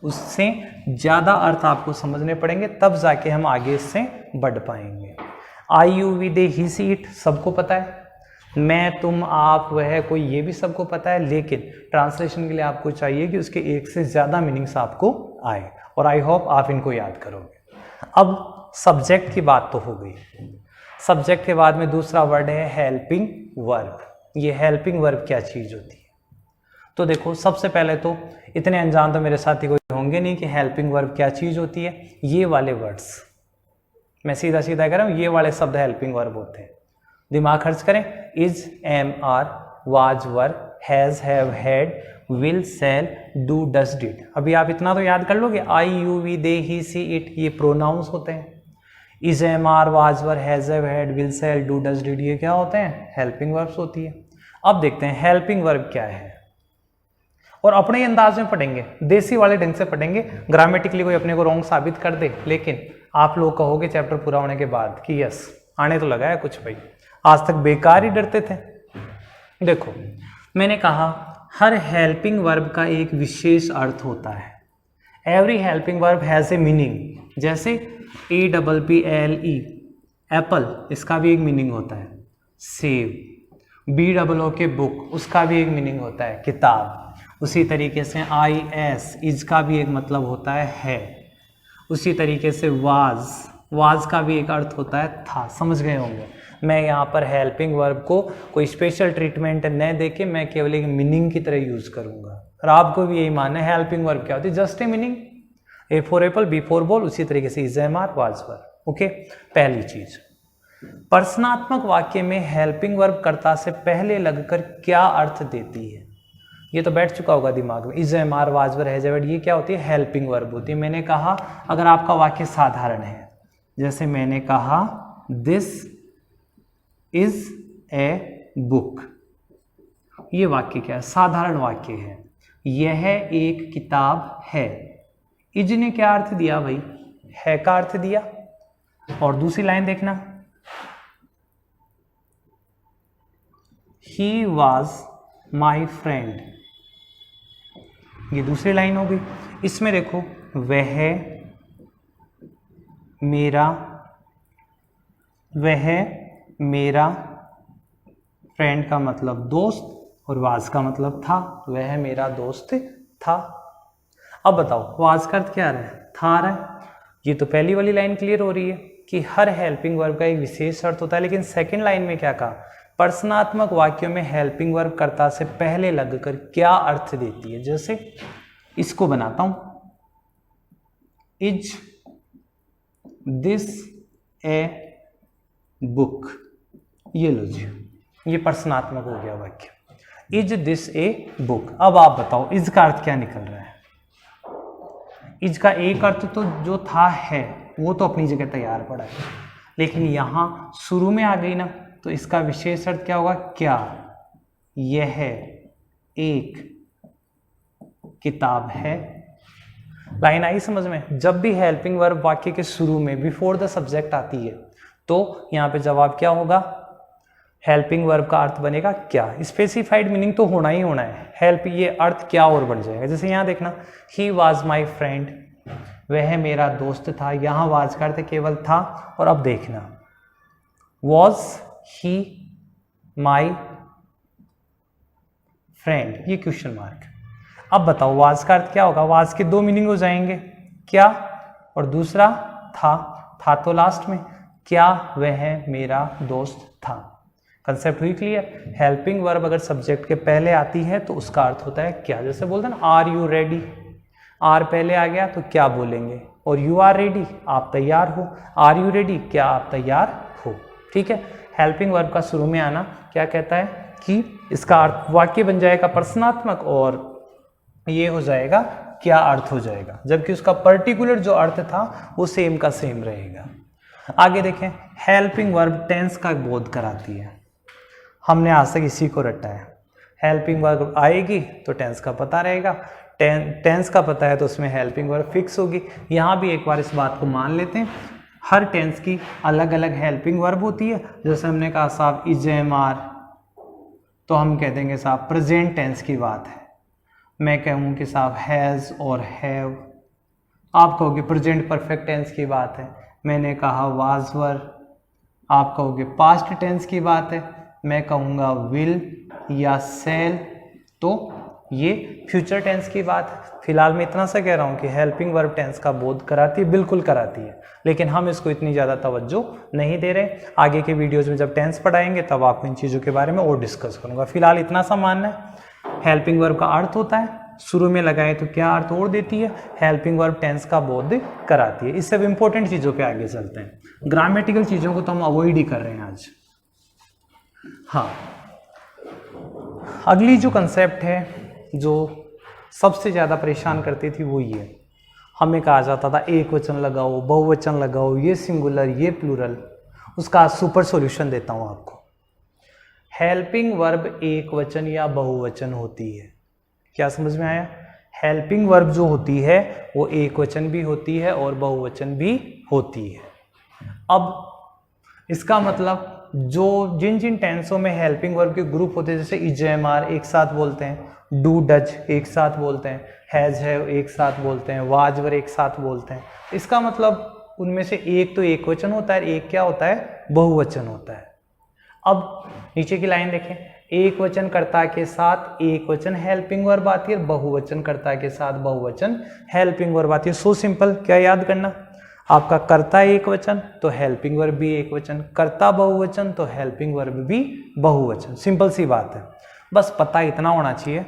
उससे ज़्यादा अर्थ आपको समझने पड़ेंगे, तब जाके हम आगे इससे बढ़ पाएंगे। I you we they he she it सबको पता है, मैं, तुम, आप, वह, कोई, ये भी सबको पता है। लेकिन ट्रांसलेशन के लिए आपको चाहिए कि उसके एक से ज़्यादा मीनिंग्स आपको आए, और आई होप आप इनको याद करोगे। अब सब्जेक्ट की बात तो हो गई। सब्जेक्ट के बाद में दूसरा वर्ड है हेल्पिंग वर्ब। ये हेल्पिंग वर्ब क्या चीज़ होती है, तो देखो सबसे पहले तो इतने अनजान तो मेरे साथी कोई होंगे नहीं कि हेल्पिंग वर्ब क्या चीज़ होती है। ये वाले वर्ड्स मैं सीधा सीधा कह रहा हूँ, ये वाले शब्द हेल्पिंग वर्ब होते हैं। दिमाग खर्च करें, is, am, are, was, were, has, have, had, will, shall, do, does, did. अभी आप इतना तो याद कर लोगे, I you we they he she it ये प्रोनाउंस होते हैं। Is, am, are, was, were, has, have, had, will, shall, do, does, did ये क्या होते हैं, हेल्पिंग वर्ब्स होती है। अब देखते हैं हेल्पिंग वर्ब क्या है, और अपने अंदाज में पढ़ेंगे, देसी वाले ढंग से पढ़ेंगे। ग्रामेटिकली कोई अपने को रॉन्ग साबित कर दे, लेकिन आप लोग कहोगे चैप्टर पूरा होने के बाद कि यस आने तो लगा है कुछ भाई, आज तक बेकार ही डरते थे। देखो मैंने कहा हर हेल्पिंग वर्ब का एक विशेष अर्थ होता है। Every helping verb has a meaning. जैसे APPLE एप्पल, इसका भी एक मीनिंग होता है। सेव, BOO बुक, उसका भी एक मीनिंग होता है किताब। उसी तरीके से IS, इसका भी एक मतलब होता है। उसी तरीके से वाज का भी एक अर्थ होता है था। समझ गए होंगे। मैं यहाँ पर हेल्पिंग वर्ब को कोई स्पेशल ट्रीटमेंट न देके मैं केवल एक मीनिंग की तरह यूज करूंगा, और आपको भी यही मानना है हेल्पिंग वर्ब क्या होती है, just a meaning. A for apple, B for ball, उसी तरीके से is, am, are, was, were. Okay, पहली चीज, प्रश्नात्मक वाक्य में हेल्पिंग वर्ब कर्ता से पहले लगकर क्या अर्थ देती है, ये तो बैठ चुका होगा दिमाग में। Is, am, are, was, were, has, have, ये क्या होती है, हेल्पिंग वर्ब होती है। मैंने कहा अगर आपका वाक्य साधारण है, जैसे मैंने कहा दिस इज ए बुक, ये वाक्य क्या है, साधारण वाक्य है। यह एक किताब है। इज ने क्या अर्थ दिया भाई, है का अर्थ दिया। और दूसरी लाइन देखना, ही वॉज माई फ्रेंड, ये दूसरी लाइन हो गई। इसमें देखो वह मेरा फ्रेंड का मतलब दोस्त और वाज का मतलब था, वह मेरा दोस्त था। अब बताओ वाज का अर्थ क्या आ रहा है, था आ रहा है। ये तो पहली वाली लाइन क्लियर हो रही है कि हर हेल्पिंग वर्ब का एक विशेष अर्थ होता है, लेकिन सेकंड लाइन में क्या कहा, प्रश्नात्मक वाक्यों में हेल्पिंग वर्ब कर्ता से पहले लगकर क्या अर्थ देती है। जैसे इसको बनाता हूं, इज दिस ए बुक, ये लो जी, ये प्रश्नात्मक हो गया वाक्य, इज दिस ए बुक। अब आप बताओ इज का अर्थ क्या निकल रहा है। इज का एक अर्थ तो जो था है वो तो अपनी जगह तैयार पड़ा है, लेकिन यहां शुरू में आ गई ना, तो इसका विशेष अर्थ क्या होगा, क्या यह एक किताब है। लाइन आई समझ में। जब भी हेल्पिंग वर्ब वाक्य के शुरू में बिफोर द सब्जेक्ट आती है तो यहाँ पे जवाब क्या होगा, हेल्पिंग वर्ब का अर्थ बनेगा क्या। स्पेसिफाइड मीनिंग तो होना ही होना है, हेल्प ये अर्थ क्या और बन जाएगा। जैसे यहाँ देखना, ही वॉज माई फ्रेंड, वह मेरा दोस्त था, यहाँ वाज का अर्थ केवल था। और अब देखना, वॉज ही माई फ्रेंड, ये क्वेश्चन मार्क। अब बताओ वाज का अर्थ क्या होगा, वाज के दो मीनिंग हो जाएंगे, क्या और दूसरा था तो लास्ट में, क्या वह मेरा दोस्त था। कंसेप्ट हुई क्लियर। हेल्पिंग वर्ब अगर सब्जेक्ट के पहले आती है तो उसका अर्थ होता है क्या। जैसे बोलते हैं ना, आर यू रेडी, आर पहले आ गया तो क्या बोलेंगे, और यू आर रेडी, आप तैयार हो, आर यू रेडी, क्या आप तैयार हो। ठीक है, हेल्पिंग वर्ब का शुरू में आना क्या कहता है कि इसका अर्थ वाक्य बन जाएगा प्रश्नात्मक और ये हो जाएगा क्या अर्थ हो जाएगा, जबकि उसका पर्टिकुलर जो अर्थ था वो सेम का सेम रहेगा। आगे देखें, हेल्पिंग वर्ब टेंस का बोध कराती है। हमने आज तक इसी को रटा है, हेल्पिंग वर्ब आएगी तो टेंस का पता रहेगा, टेंस का पता है तो उसमें हेल्पिंग वर्ब फिक्स होगी। यहाँ भी एक बार इस बात को मान लेते हैं, हर टेंस की अलग अलग हेल्पिंग वर्ब होती है। जैसे हमने कहा साहब इज एम आर, तो हम कह देंगे साहब प्रेजेंट टेंस की बात है। मैं कहूँ कि साहब हैज़ और हैव, आप कहोगे प्रेजेंट परफेक्ट टेंस की बात है। मैंने कहा वाज वर, आप कहोगे पास्ट टेंस की बात है। मैं कहूँगा विल या सेल, तो ये फ्यूचर टेंस की बात है। फिलहाल मैं इतना सा कह रहा हूँ कि हेल्पिंग वर्ब टेंस का बोध कराती है, बिल्कुल कराती है, लेकिन हम इसको इतनी ज़्यादा तवज्जो नहीं दे रहे। आगे के वीडियोज़ में जब टेंस पढ़ाएंगे तब आपको इन चीज़ों के बारे में और डिस्कस करूँगा। फिलहाल इतना सा मानना है, हेल्पिंग वर्ब का अर्थ होता है, शुरू में लगाए तो क्या अर्थ और देती है, हेल्पिंग वर्ब टेंस का बोध कराती है। इससे इंपॉर्टेंट चीज़ों पे आगे चलते हैं। ग्रामेटिकल चीज़ों को तो हम अवॉइड ही कर रहे हैं आज। हाँ, अगली जो कंसेप्ट है जो सबसे ज़्यादा परेशान करती थी वो ये, हमें कहा जाता था एक वचन लगाओ, बहुवचन लगाओ, ये सिंगुलर ये प्लूरल। उसका सुपर सॉल्यूशन देता हूँ आपको। हेल्पिंग वर्ब एक वचन या बहुवचन होती है, क्या समझ में आया। हेल्पिंग वर्ब जो होती है वो एक वचन भी होती है और बहुवचन भी होती है। अब इसका मतलब जो जिन जिन टेंसों में हेल्पिंग वर्ब के ग्रुप होते हैं, जैसे इज एम आर एक साथ बोलते हैं, डू डज एक साथ बोलते हैं, हैज हैव एक साथ बोलते हैं, वाज वर एक साथ बोलते हैं, इसका मतलब उनमें से एक तो एक वचन होता है, एक क्या होता है, बहुवचन होता है। अब नीचे की लाइन देखें, एक वचन कर्ता के साथ एक वचन हेल्पिंग वर्ब आती है, बहुवचन कर्ता के साथ बहुवचन हेल्पिंग वर्ब आती है। सो सिंपल, क्या याद करना, आपका कर्ता एक वचन तो हेल्पिंग वर्ब भी एक वचन, कर्ता बहुवचन तो हेल्पिंग वर्ब भी बहुवचन। सिंपल सी बात है, बस पता इतना होना चाहिए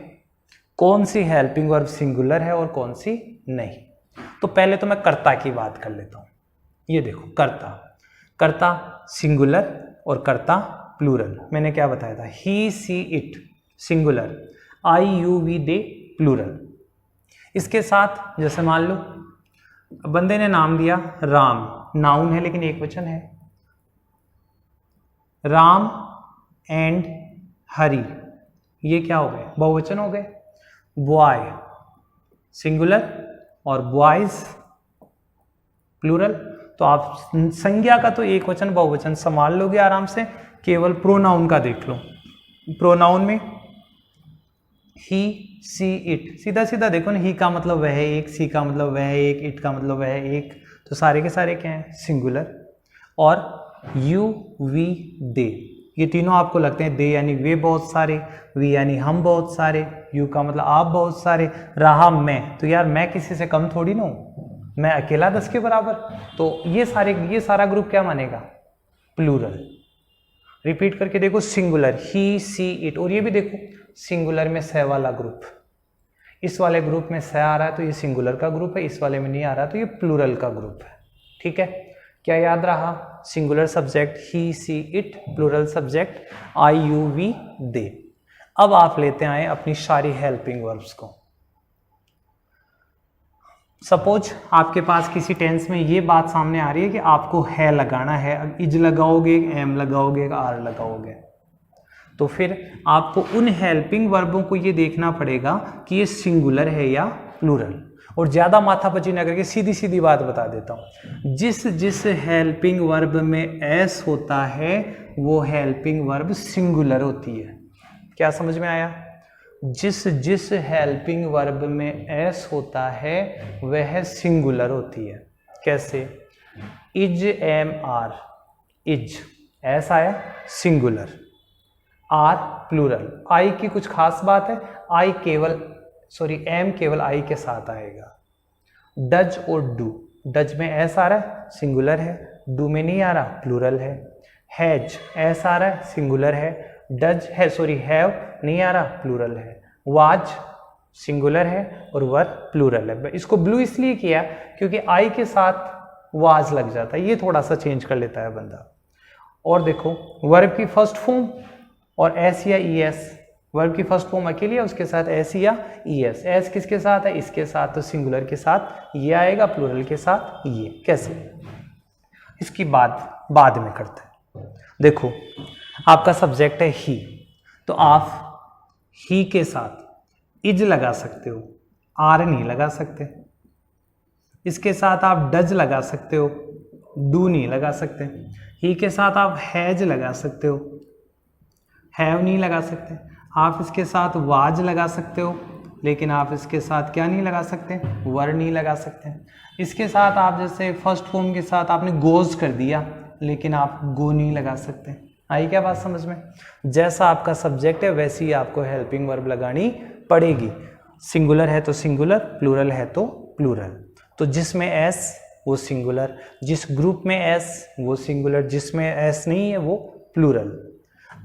कौन सी हेल्पिंग वर्ब सिंगुलर है और कौन सी नहीं। तो पहले तो मैं कर्ता की बात कर लेता हूँ। ये देखो कर्ता, कर्ता सिंगुलर और कर्ता प्लूरल। मैंने क्या बताया था, he she it singular, I you we they plural. इसके साथ जैसे मान लो बंदे ने नाम दिया राम, नाउन है लेकिन एक वचन है, राम एंड हरी, ये क्या हो गए, बहुवचन हो गए। बॉय सिंगुलर और बॉयज प्लूरल। तो आप संज्ञा का तो एक वचन बहुवचन संभाल लोगे आराम से, केवल प्रोनाउन का देख लो। प्रोनाउन में ही, सी, इट, सीधा सीधा देखो ना, ही का मतलब वह है एक, सी का मतलब वह है एक, इट का मतलब वह है एक, तो सारे के सारे क्या हैं, सिंगुलर। और यू, वी, दे, ये तीनों आपको लगते हैं, दे यानी वे बहुत सारे, वी यानी हम बहुत सारे, यू का मतलब आप बहुत सारे, रहा मैं, तो यार मैं किसी से कम थोड़ी ना हूँ, मैं अकेला 10 के बराबर, तो ये सारा ग्रुप क्या मानेगा, प्लूरल। रिपीट करके देखो, सिंगुलर ही, सी, इट, और ये भी देखो सिंगुलर में स वाला ग्रुप, इस वाले ग्रुप में स आ रहा है तो ये सिंगुलर का ग्रुप है, इस वाले में नहीं आ रहा तो ये प्लूरल का ग्रुप है। ठीक है, क्या याद रहा, singular subject he, she, it, plural subject I, you, we, they. अब आप लेते आए अपनी सारी हेल्पिंग वर्ब्स को। सपोज आपके पास किसी टेंस में ये बात सामने आ रही है कि आपको है लगाना है, इज लगाओगे, एम लगाओगे, आर लगाओगे, तो फिर आपको उन हेल्पिंग वर्बों को ये देखना पड़ेगा कि ये सिंगुलर है या प्लूरल। और ज़्यादा माथापच्ची ना करके सीधी सीधी बात बता देता हूँ, जिस जिस हेल्पिंग वर्ब में एस होता है वो हेल्पिंग वर्ब सिंगुलर होती है। क्या समझ में आया? जिस जिस हेल्पिंग वर्ब में एस होता है वह सिंगुलर होती है। कैसे? Is, am, are, is S आया सिंगुलर, आर प्लूरल। आई की कुछ खास बात है, आई केवल एम केवल आई के साथ आएगा। डज और डू, डज में एस आ रहा है सिंगुलर है, डू में नहीं आ रहा प्लूरल है। हैज एस आ रहा है सिंगुलर है, डज है हैव नहीं आ रहा प्लूरल है। वाज सिंगुलर है और वर प्लूरल है। इसको ब्लू इसलिए किया क्योंकि आई के साथ वाज लग जाता है, ये थोड़ा सा चेंज कर लेता है बंदा। और देखो वर्ब की फर्स्ट फॉर्म और एस या ई एस, वर्ब की फर्स्ट फॉर्म अकेली है उसके साथ एस या ई एस। एस किसके साथ है? इसके साथ, तो सिंगुलर के साथ ये आएगा, प्लूरल के साथ ये। कैसे? इसकी बात बाद में करते हैं। देखो आपका सब्जेक्ट है ही, तो आप ही के साथ इज लगा सकते हो, आर नहीं लगा सकते। इसके साथ आप डज लगा सकते हो, डू नहीं लगा सकते। ही के साथ आप हैज लगा सकते हो, हैव नहीं लगा सकते। आप इसके साथ वाज लगा सकते हो, लेकिन आप इसके साथ क्या नहीं लगा सकते? वर नहीं लगा सकते। इसके साथ आप जैसे फर्स्ट फॉर्म के साथ आपने गोज कर दिया, लेकिन आप गो नहीं लगा सकते। आई क्या बात समझ में? जैसा आपका सब्जेक्ट है वैसी ही आपको हेल्पिंग वर्ब लगानी पड़ेगी। सिंगुलर है तो सिंगुलर, प्लूरल है तो प्लूरल। तो जिसमें एस वो सिंगुलर, जिस ग्रुप में एस वो सिंगुलर, जिसमें एस नहीं है वो प्लूरल।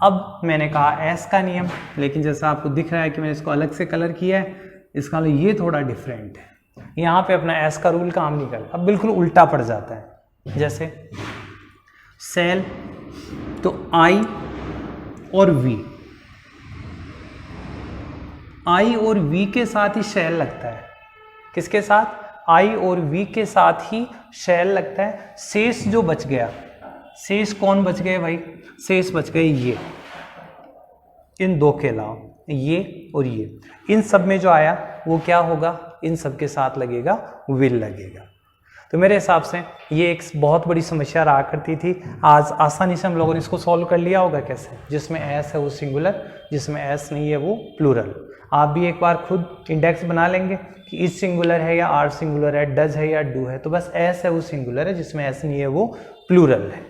अब मैंने कहा एस का नियम, लेकिन जैसा आपको दिख रहा है कि मैंने इसको अलग से कलर किया है, इसका मतलब ये थोड़ा डिफरेंट है। यहाँ पे अपना एस का रूल काम नहीं करता, अब बिल्कुल उल्टा पड़ जाता है। जैसे सेल, तो आई और वी, आई और वी के साथ ही शैल लगता है। किसके साथ? आई और वी के साथ ही शैल लगता है। शेष जो बच गया, शेष कौन बच गए भाई? शेष बच गए ये, इन दो के अलावा ये और ये। इन सब में जो आया वो क्या होगा? इन सब के साथ लगेगा विल लगेगा। तो मेरे हिसाब से ये एक बहुत बड़ी समस्या रहा करती थी। आज आसानी से हम लोगों ने इसको सॉल्व कर लिया होगा। कैसे? जिसमें एस है वो सिंगुलर, जिसमें एस नहीं है वो प्लूरल। आप भी एक बार खुद इंडेक्स बना लेंगे कि इज सिंगुलर है या आर सिंगुलर है, डज है या डू है। तो बस एस है वो सिंगुलर है, जिसमें एस नहीं है वो प्लूरल है।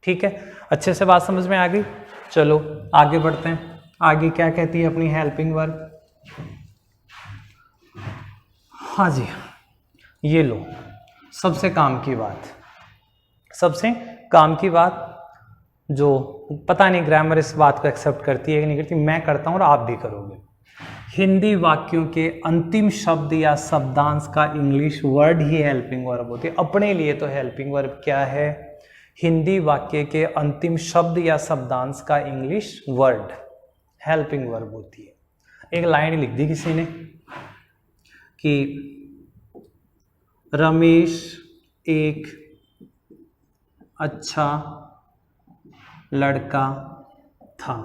ठीक है, अच्छे से बात समझ में आ गई? चलो आगे बढ़ते हैं। आगे क्या कहती है अपनी हेल्पिंग वर्ब? हाँ जी, ये लो, सबसे काम की बात, सबसे काम की बात, जो पता नहीं ग्रामर इस बात को एक्सेप्ट करती है कि नहीं करती, मैं करता हूँ और आप भी करोगे। हिंदी वाक्यों के अंतिम शब्द या शब्दांश का इंग्लिश वर्ड ही हेल्पिंग वर्ब होती है। अपने लिए तो हेल्पिंग वर्ब क्या है? हिंदी वाक्य के अंतिम शब्द या शब्दांश का इंग्लिश वर्ड हेल्पिंग वर्ब होती है। एक लाइन लिख दी किसी ने कि रमेश एक अच्छा लड़का था।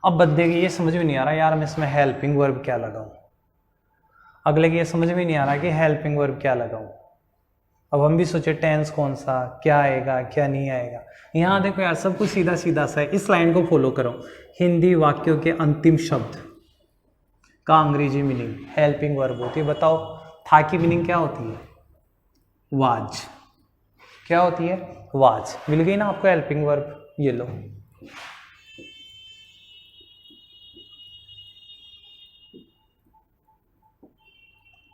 अब बंदे की ये समझ में नहीं आ रहा यार मैं इसमें हेल्पिंग वर्ब क्या लगाऊं। अगले की ये समझ में नहीं आ रहा कि हेल्पिंग वर्ब क्या लगाऊं। अब हम भी सोचे टेंस कौन सा, क्या आएगा क्या नहीं आएगा। यहाँ देखो यार सब कुछ सीधा सीधा सा है, इस लाइन को फॉलो करो। हिंदी वाक्यों के अंतिम शब्द का अंग्रेजी मीनिंग हेल्पिंग वर्ब होती है। बताओ था की मीनिंग क्या होती है? वाज। क्या होती है? वाज। मिल गई ना आपको हेल्पिंग वर्ब, ये लो।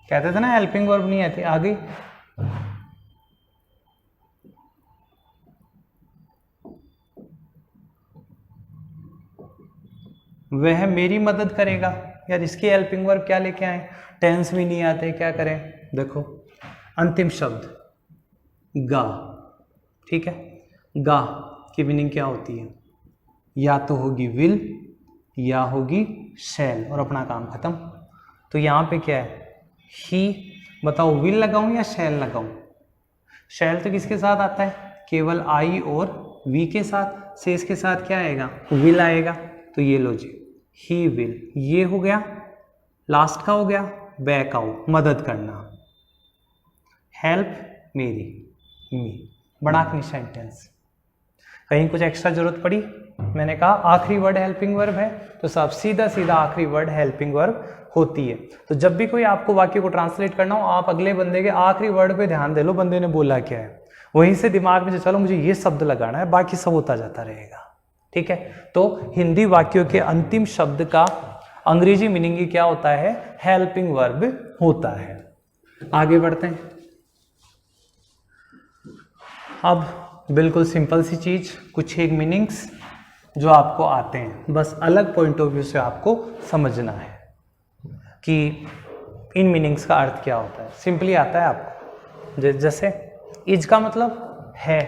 कहते थे ना हेल्पिंग वर्ब नहीं आती, आ गई। वह मेरी मदद करेगा। यार इसकी हेल्पिंग वर्ब क्या लेके आए? टेंस भी नहीं आते, क्या करें? देखो अंतिम शब्द गा, ठीक है। गा की मीनिंग क्या होती है? या तो होगी विल या होगी शैल, और अपना काम खत्म। तो यहाँ पे क्या है? ही। बताओ विल लगाऊं या शैल लगाऊं? शैल तो किसके साथ आता है? केवल आई और वी के साथ। से इसके साथ क्या आएगा? विल आएगा। तो ये लो जी, ही विल, ये हो गया। लास्ट का हो गया बैक आउ, मदद करना। हेल्प मेरी, मी, बड़ा नहीं सेंटेंस। कहीं कुछ एक्स्ट्रा जरूरत पड़ी? मैंने कहा आखिरी वर्ड हेल्पिंग वर्ब है, तो सब सीधा सीधा आखिरी वर्ड हेल्पिंग वर्ब होती है। तो जब भी कोई आपको वाक्य को ट्रांसलेट करना हो, आप अगले बंदे के आखिरी वर्ड पे ध्यान दे लो, बंदे ने बोला क्या है, वहीं से दिमाग में चलो मुझे ये शब्द लगाना है, बाकी सब होता जाता रहेगा, ठीक है। तो हिंदी वाक्यों के अंतिम शब्द का अंग्रेजी मीनिंग ही क्या होता है? हेल्पिंग वर्ब होता है। आगे बढ़ते हैं। अब बिल्कुल सिंपल सी चीज, कुछ एक मीनिंग्स जो आपको आते हैं, बस अलग पॉइंट ऑफ व्यू से आपको समझना है कि इन मीनिंग्स का अर्थ क्या होता है। सिंपली आता है आपको, जैसे इज का मतलब है,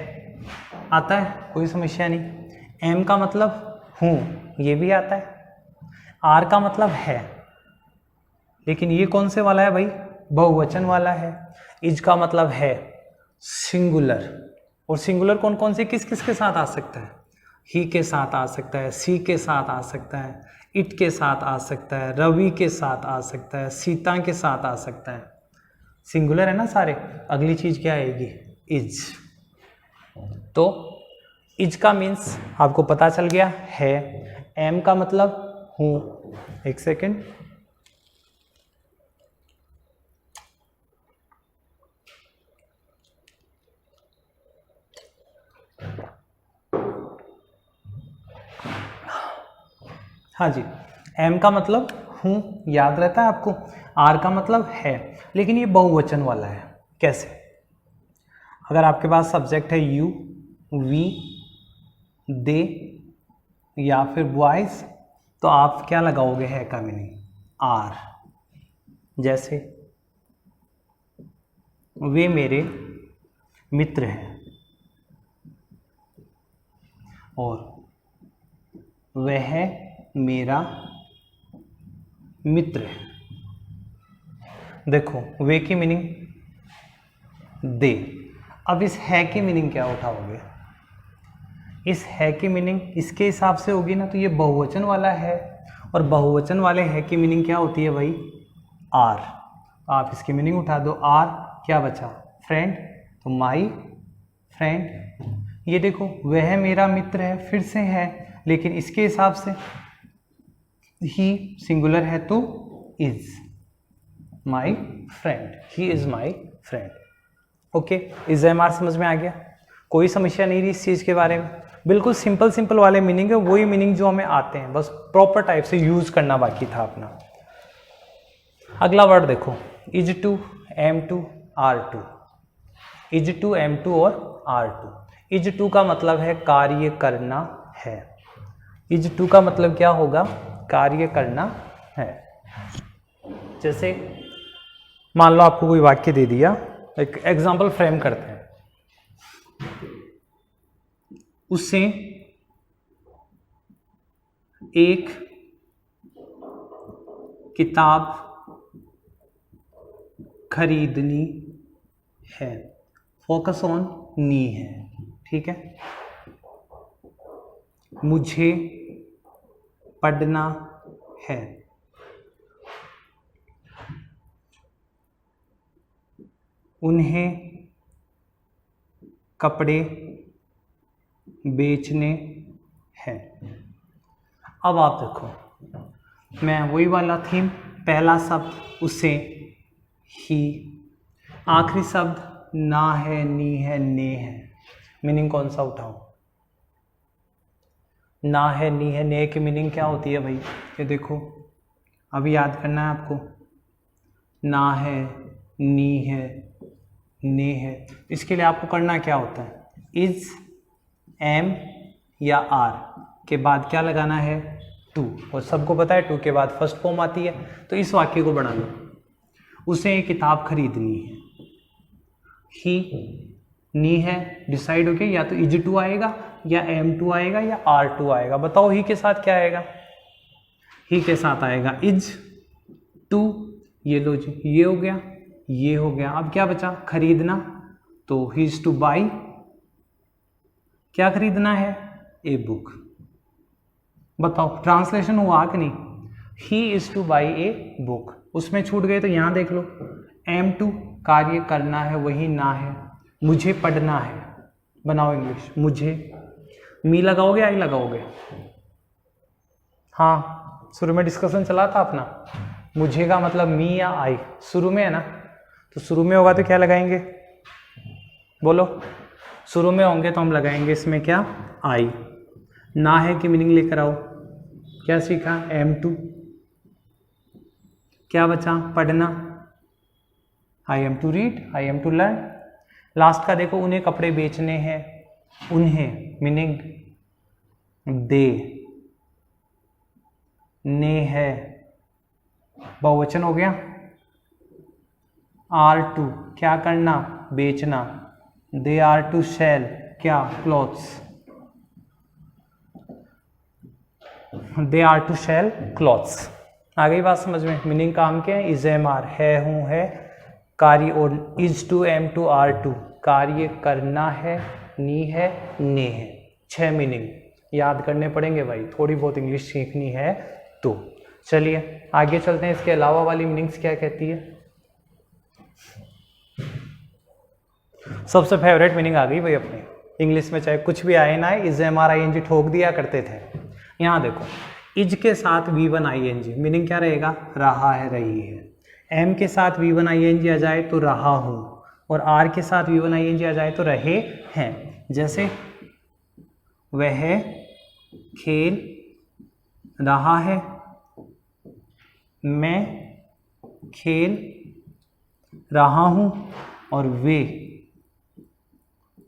आता है, कोई समस्या नहीं। एम का मतलब हूँ, ये भी आता है। आर का मतलब है, लेकिन ये कौन से वाला है भाई? बहुवचन वाला है। इज का मतलब है सिंगुलर, और सिंगुलर कौन कौन से किस किस के साथ आ सकता है? ही के साथ आ सकता है, सी के साथ आ सकता है, इट के साथ आ सकता है, रवि के साथ आ सकता है, सीता के साथ आ सकता है। सिंगुलर है ना सारे। अगली चीज क्या आएगी? इज। तो इज का मीन्स आपको पता चल गया है। एम का मतलब हूँ, एक सेकेंड, हाँ जी, एम का मतलब हूँ, याद रहता है आपको। आर का मतलब है, लेकिन ये बहुवचन वाला है। कैसे? अगर आपके पास सब्जेक्ट है यू, वी, दे या फिर बॉयज, तो आप क्या लगाओगे? है का मीनिंग आर। जैसे वे मेरे मित्र हैं और वह मेरा मित्र है। देखो वे की मीनिंग दे। अब इस है की मीनिंग क्या उठाओगे? इस है की मीनिंग इसके हिसाब से होगी ना, तो ये बहुवचन वाला है, और बहुवचन वाले है की मीनिंग क्या होती है भाई? आर। आप इसकी मीनिंग उठा दो। आर क्या बचा? फ्रेंड, तो माई फ्रेंड। ये देखो वह मेरा मित्र है, फिर से है, लेकिन इसके हिसाब से ही सिंगुलर है तो is my friend, he is my friend. Okay, is am are समझ में आ गया? कोई समस्या नहीं रही इस चीज के बारे में। बिल्कुल सिंपल सिंपल वाले मीनिंग है, वही मीनिंग जो हमें आते हैं, बस प्रॉपर टाइप से यूज करना बाकी था अपना। अगला वर्ड देखो, is to, am to, are to. Is to, am to और आर टू। इज टू का मतलब है कार्य करना है। इज टू का मतलब क्या होगा? कार्य करना है। जैसे मान लो आपको कोई वाक्य दे दिया, एक एग्जांपल फ्रेम करते हैं। उससे एक किताब खरीदनी है। फोकस ऑन नी है, ठीक है। मुझे पढ़ना है। उन्हें कपड़े बेचने हैं। अब आप देखो, मैं वही वाला थीम, पहला शब्द उसे, ही, आखिरी शब्द ना है, नी है, ने है। मीनिंग कौन सा उठाऊं? ना है, नी है, ने की मीनिंग क्या होती है भाई? ये देखो, अभी याद करना है आपको। ना है, नी है, ने है। इसके लिए आपको करना क्या होता है? इज, एम या आर के बाद क्या लगाना है? टू। और सबको पता है टू के बाद फर्स्ट फॉर्म आती है। तो इस वाक्य को बढ़ा लो, उसे एक किताब खरीदनी है। ही, नी है, डिसाइड हो गया, या तो इज टू आएगा या एम टू आएगा या आर टू आएगा। बताओ ही के साथ क्या आएगा? ही के साथ आएगा इज टू। ये लो जी, ये हो गया, ये हो गया। अब क्या बचा? खरीदना। तो ही इज टू बाई, क्या खरीदना है? A book. बताओ ट्रांसलेशन हुआ कि नहीं? ही is two by a book. उसमें छूट गए तो यहां देख लो, एम टू कार्य करना है, वही ना है। मुझे पढ़ना है, बनाओ इंग्लिश, मुझे। मी लगाओगे, आई लगाओगे? हाँ, शुरू में डिस्कशन चला था अपना, मुझे का मतलब मी या आई शुरू में है ना, तो शुरू में होगा तो क्या लगाएंगे? बोलो, शुरू में होंगे तो हम लगाएंगे इसमें क्या? आई। ना है की मीनिंग लेकर आओ। क्या सीखा? Am to. क्या बचा? पढ़ना। I am to read, I am to learn. Last का देखो, उन्हें कपड़े बेचने हैं। उन्हें मीनिंग दे, ने है, बहुवचन हो गया। आर टू क्या करना? बेचना। दे आर टू सेल क्या? Clothes. They are to sell clothes. आ गई बात समझ में? मीनिंग काम के हैं, इज एम आर, है, हूँ, है, कार्य, और is to, am to, are to कार्य करना है, नी है, ने है। 6 मीनिंग याद करने पड़ेंगे भाई, थोड़ी बहुत इंग्लिश सीखनी है तो। चलिए आगे चलते हैं, इसके अलावा वाली मीनिंग्स क्या कहती है। सबसे फेवरेट मीनिंग आ गई भाई अपनी इंग्लिश में, चाहे कुछ भी आए ना आए, is am are I N G ठोक दिया करते थे। यहाँ देखो, इज के साथ V1 ING मीनिंग क्या रहेगा? रहा है, रही है। एम के साथ V1 ING आ जाए तो रहा हूँ, और आर के साथ V1 ING आ जाए तो रहे हैं। जैसे वह खेल रहा है, मैं खेल रहा हूँ, और वे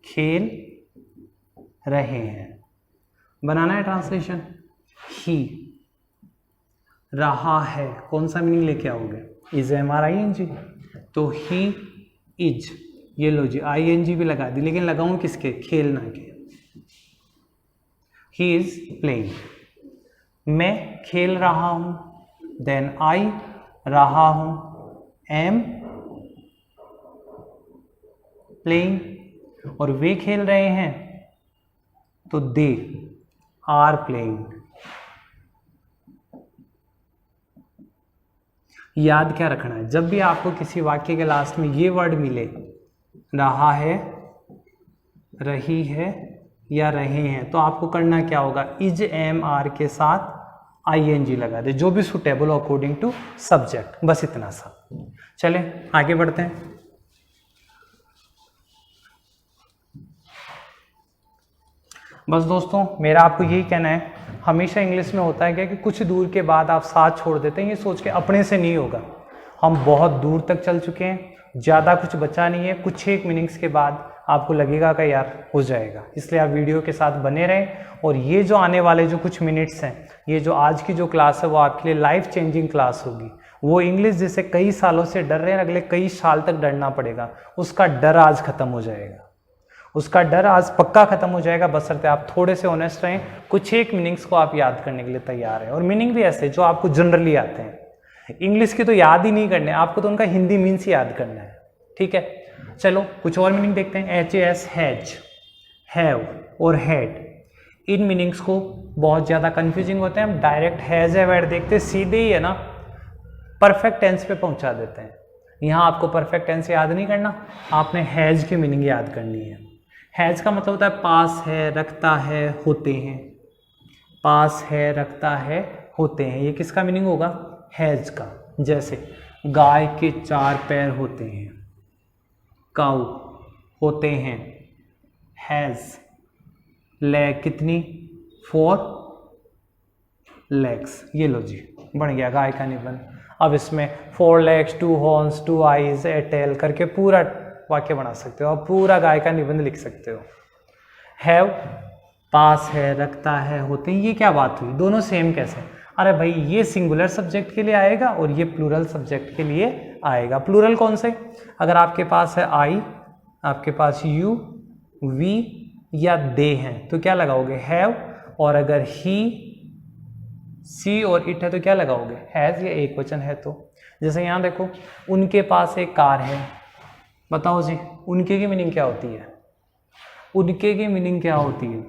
खेल रहे हैं। बनाना है ट्रांसलेशन। ही रहा है, कौन सा मीनिंग लेके आओगे? Is am are I N G, तो ही इज, ये लो जी ING भी लगा दी, लेकिन लगाऊं किसके? खेलना के। ही इज प्लेइंग, मैं खेल रहा हूं, देन आई रहा हूं, एम प्लेइंग, और वे खेल रहे हैं तो दे आर प्लेइंग। याद क्या रखना है? जब भी आपको किसी वाक्य के लास्ट में ये वर्ड मिले, रहा है, रही है या रहे हैं, तो आपको करना क्या होगा? इज एम आर के साथ ING लगा दे, जो भी सुटेबल अकॉर्डिंग टू सब्जेक्ट। बस इतना सा। चले आगे बढ़ते हैं। बस दोस्तों, मेरा आपको यही कहना है, हमेशा इंग्लिश में होता है क्या कि कुछ दूर के बाद आप साथ छोड़ देते हैं, ये सोच के अपने से नहीं होगा। हम बहुत दूर तक चल चुके हैं, ज़्यादा कुछ बचा नहीं है। कुछ एक मीनिंग्स के बाद आपको लगेगा कि यार हो जाएगा, इसलिए आप वीडियो के साथ बने रहें। और ये जो आने वाले जो कुछ मिनट्स हैं, ये जो आज की जो क्लास है, वो आपके लिए लाइफ चेंजिंग क्लास होगी। वो इंग्लिश जिसे कई सालों से डर रहे हैं, अगले कई साल तक डरना पड़ेगा, उसका डर आज खत्म हो जाएगा। उसका डर आज पक्का खत्म हो जाएगा, बशर्ते आप थोड़े से ऑनेस्ट रहें। कुछ एक मीनिंग्स को आप याद करने के लिए तैयार हैं, और मीनिंग भी ऐसे जो आपको जनरली आते हैं। इंग्लिश की तो याद ही नहीं करने, आपको तो उनका हिंदी मीन्स ही याद करना है। ठीक है, चलो कुछ और मीनिंग देखते हैं। HAS हैज, हैव और हैड, इन मीनिंग्स को बहुत ज़्यादा कंफ्यूजिंग होते हैं। हम डायरेक्ट हैज है वर्ड देखते सीधे ही है ना परफेक्ट टेंस पे पहुंचा देते हैं। यहाँ आपको परफेक्ट टेंस याद नहीं करना, आपने हैज की मीनिंग याद करनी है। हैज़ का मतलब होता है पास है, रखता है, होते हैं। पास है, रखता है, होते हैं, ये किसका मीनिंग होगा? हैज़ का। जैसे गाय के 4 पैर होते हैं, काऊ होते हैं, हैज़। लेग कितनी? 4 legs। ये लो जी, बन गया गाय का निबंध। अब इसमें 4 legs, 2 horns, 2 eyes, a tail करके पूरा वाक्य बना सकते हो, आप पूरा गाय का निबंध लिख सकते हो। हैव पास है, रखता है, होते हैं, ये क्या बात हुई? दोनों सेम कैसे? अरे भाई ये सिंगुलर सब्जेक्ट के लिए आएगा और ये प्लूरल सब्जेक्ट के लिए आएगा। प्लूरल कौन से? अगर आपके पास है आई, आपके पास यू, वी या दे हैं तो क्या लगाओगे? हैव। और अगर ही, सी और इट है तो क्या लगाओगे? हैज़। या एक वचन है तो, जैसे यहाँ देखो, उनके पास एक कार है। बताओ जी, उनके की मीनिंग क्या होती है? उनके की मीनिंग क्या होती है?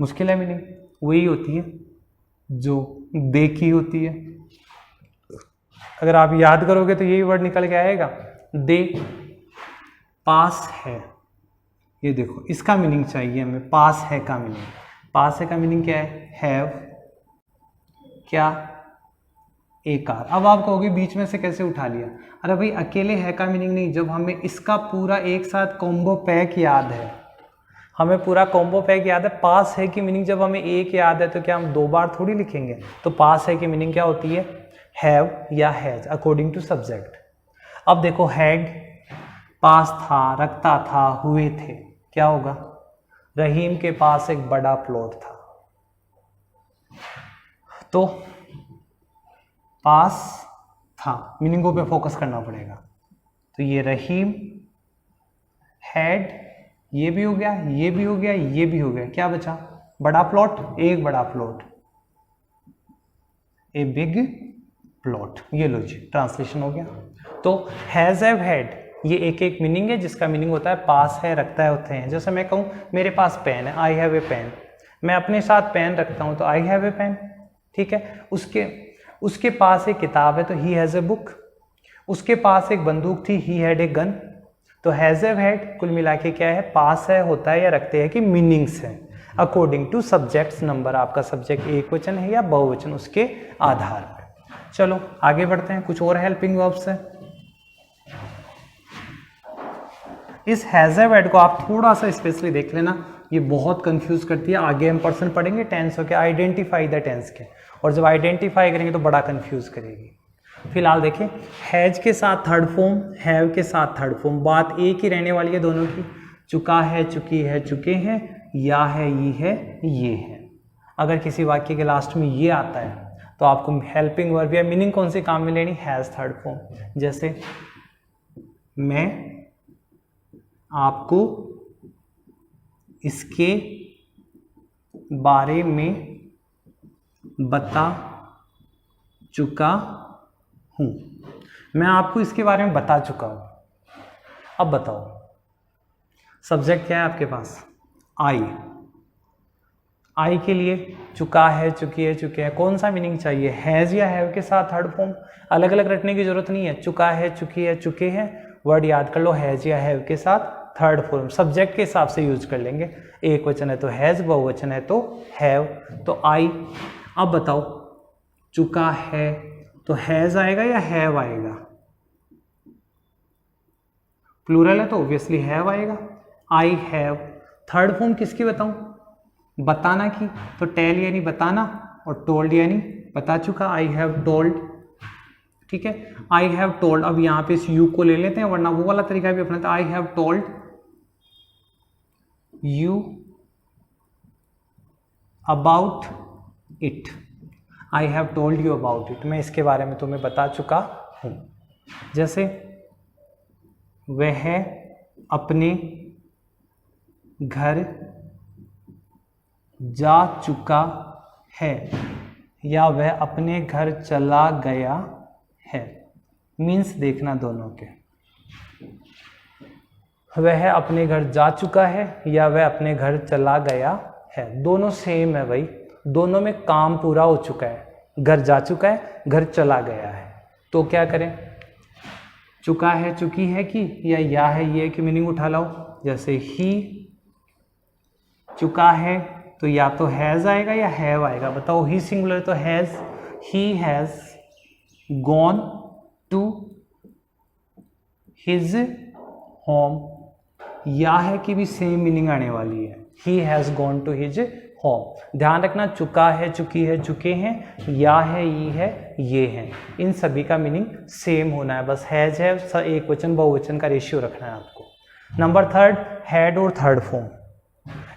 मुश्किल है मीनिंग, वही होती है जो दे की होती है। अगर आप याद करोगे तो यही वर्ड निकल के आएगा, दे। पास है, ये देखो इसका मीनिंग चाहिए हमें, पास है का मीनिंग। पास है का मीनिंग क्या है? हैव, क्या? एक कार। अब आप कहोगे बीच में से कैसे उठा लिया? अरे भाई अकेले है का मीनिंग नहीं, जब हमें इसका पूरा एक साथ कॉम्बो पैक याद है, हमें पूरा कॉम्बो पैक याद है। पास है की मीनिंग जब हमें एक याद है तो क्या हम 2 बार थोड़ी लिखेंगे? तो पास है की मीनिंग क्या होती है? हैव या हैज, अकॉर्डिंग टू सब्जेक्ट। अब देखो हैड, पास था, रखता था, हुए थे, क्या होगा? रहीम के पास एक बड़ा प्लॉट था, तो पास था, मीनिंगों पे फोकस करना पड़ेगा। तो ये रहीम हैड, ये भी हो गया, ये भी हो गया, ये भी हो गया, क्या बचा? बड़ा प्लॉट, एक बड़ा प्लॉट, ए बिग प्लॉट। ये लो जी, ट्रांसलेशन हो गया। तो हैज, हैव, हैड, ये एक एक मीनिंग है जिसका मीनिंग होता है पास है, रखता है, होते हैं। जैसे मैं कहूँ मेरे पास पेन है, आई हैव ए पेन, मैं अपने साथ पेन रखता हूँ तो आई हैव ए पेन, ठीक है। उसके पास एक किताब है तो ही हैज़ ए बुक। उसके पास एक बंदूक थी, ही हैड ए गन। तो हैज़, हैव, हैड कुल मिला के क्या है? पास है, होता है या रखते हैं कि मीनिंग्स है अकॉर्डिंग टू सब्जेक्ट्स नंबर। आपका सब्जेक्ट एक वचन है या बहुवचन, उसके आधार पर। चलो आगे बढ़ते हैं, कुछ और हेल्पिंग वर्ब्स है। इस हैज़, हैव, हैड को आप थोड़ा सा स्पेशली देख लेना, ये बहुत कंफ्यूज करती है। आगे हम पर्सन पढ़ेंगे टेंस हो के, आइडेंटिफाई द टेंस के, और जब आइडेंटिफाई करेंगे तो बड़ा कंफ्यूज करेगी। फिलहाल देखिए, हैज के साथ थर्ड फॉर्म, हैव के साथ थर्ड फॉर्म, बात एक ही रहने वाली है दोनों की। चुका है, चुकी है, चुके हैं, या है, ये है। अगर किसी वाक्य के लास्ट में ये आता है तो आपको हेल्पिंग वर्ब या मीनिंग कौन से काम में लेनी? Has third form. जैसे मैं आपको इसके बारे में बता चुका हूं, मैं आपको इसके बारे में बता चुका हूं। अब बताओ सब्जेक्ट क्या है आपके पास? आई के लिए चुका है, चुकी है, चुके हैं, कौन सा मीनिंग चाहिए? हैज या हैव के साथ थर्ड फॉर्म। अलग अलग रटने की जरूरत नहीं है, चुका है, चुकी है, चुके हैं, वर्ड याद कर लो, हैज या हैव के साथ थर्ड फॉर्म। सब्जेक्ट के हिसाब से यूज कर लेंगे, एक वचन है तो हैज, बहुवचन है तो हैव। तो आई। अब बताओ चुका है तो हैज आएगा या हैव आएगा? प्लूरल है तो ऑब्वियसली हैव आएगा। I have. थर्ड फॉर्म किसकी बताऊं? बताना की, तो टेल यानी बताना और टोल्ड यानी बता चुका। आई हैव टोल्ड, ठीक है। I have told. अब यहां पे इस यू को ले लेते हैं वरना वो वाला तरीका भी अपनाते हैं। I have told you about it. I have told you about it, मैं इसके बारे में तुम्हें बता चुका हूं। जैसे वह अपने घर जा चुका है या वह अपने घर चला गया है, मीन्स देखना दोनों के। वह अपने घर जा चुका है या वह अपने घर चला गया है, दोनों सेम है भाई, दोनों में काम पूरा हो चुका है। घर जा चुका है, घर चला गया है, तो क्या करें? चुका है, चुकी है कि या है, ये की मीनिंग उठा लाओ। जैसे ही चुका है तो या तो हैज़ आएगा या हैव आएगा। बताओ, ही सिंगुलर तो has, he has gone to his home. या है कि भी सेम मीनिंग आने वाली है, he has gone to his home. ध्यान रखना, चुका है, चुकी है, चुके हैं, या है, ये है, ये है, इन सभी का मीनिंग सेम होना है। बस हैज है, एक वचन बहुवचन का रेशियो रखना है आपको। नंबर थर्ड, हैड और थर्ड फॉर्म।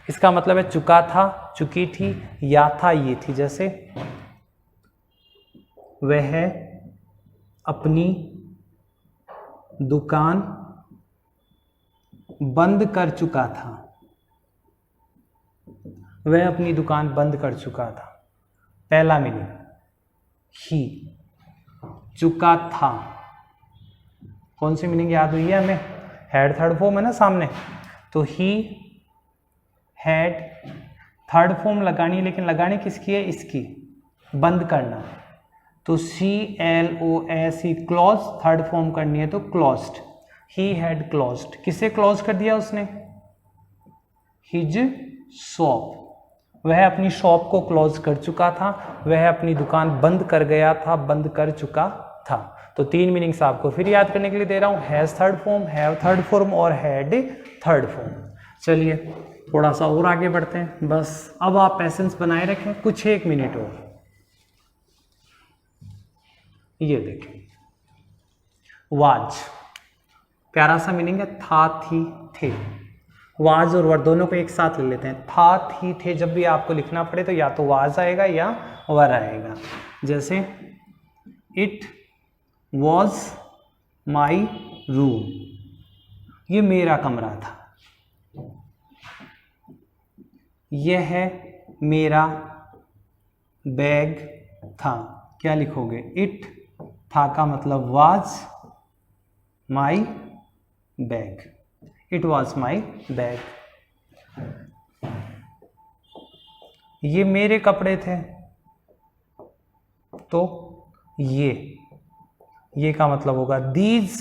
इसका मतलब है चुका था, चुकी थी, या था, ये थी। जैसे वह अपनी दुकान बंद कर चुका था, वह अपनी दुकान बंद कर चुका था। पहला मीनिंग ही, चुका था, कौन सी मीनिंग याद हुई है हमें? हैड थर्ड फॉर्म है ना सामने, तो ही हैड थर्ड फॉर्म लगानी है, लेकिन लगानी किसकी है? इसकी, बंद करना। तो CLOSE क्लोज, थर्ड फॉर्म करनी है तो क्लोज्ड। ही हैड क्लोज्ड, किसे क्लोज कर दिया उसने? हिज शॉप, वह अपनी शॉप को क्लोज कर चुका था, वह अपनी दुकान बंद कर गया था, बंद कर चुका था। तो तीन मीनिंग्स आपको फिर याद करने के लिए दे रहा हूं, has third form, have third form और हैड थर्ड फॉर्म। चलिए थोड़ा सा और आगे बढ़ते हैं, बस अब आप पैसेंस बनाए रखें कुछ 1 मिनट और। ये देखें, वाज, प्यारा सा मीनिंग है, था, थी, थे। वाज और वर दोनों को एक साथ ले लेते हैं। था, थी, थे जब भी आपको लिखना पड़े तो या तो वाज आएगा या वर आएगा। जैसे इट वॉज माई रूम, ये मेरा कमरा था। यह है मेरा बैग था। क्या लिखोगे? इट था का मतलब was my bag, it was my bag. ये मेरे कपड़े थे, तो ये का मतलब होगा दीज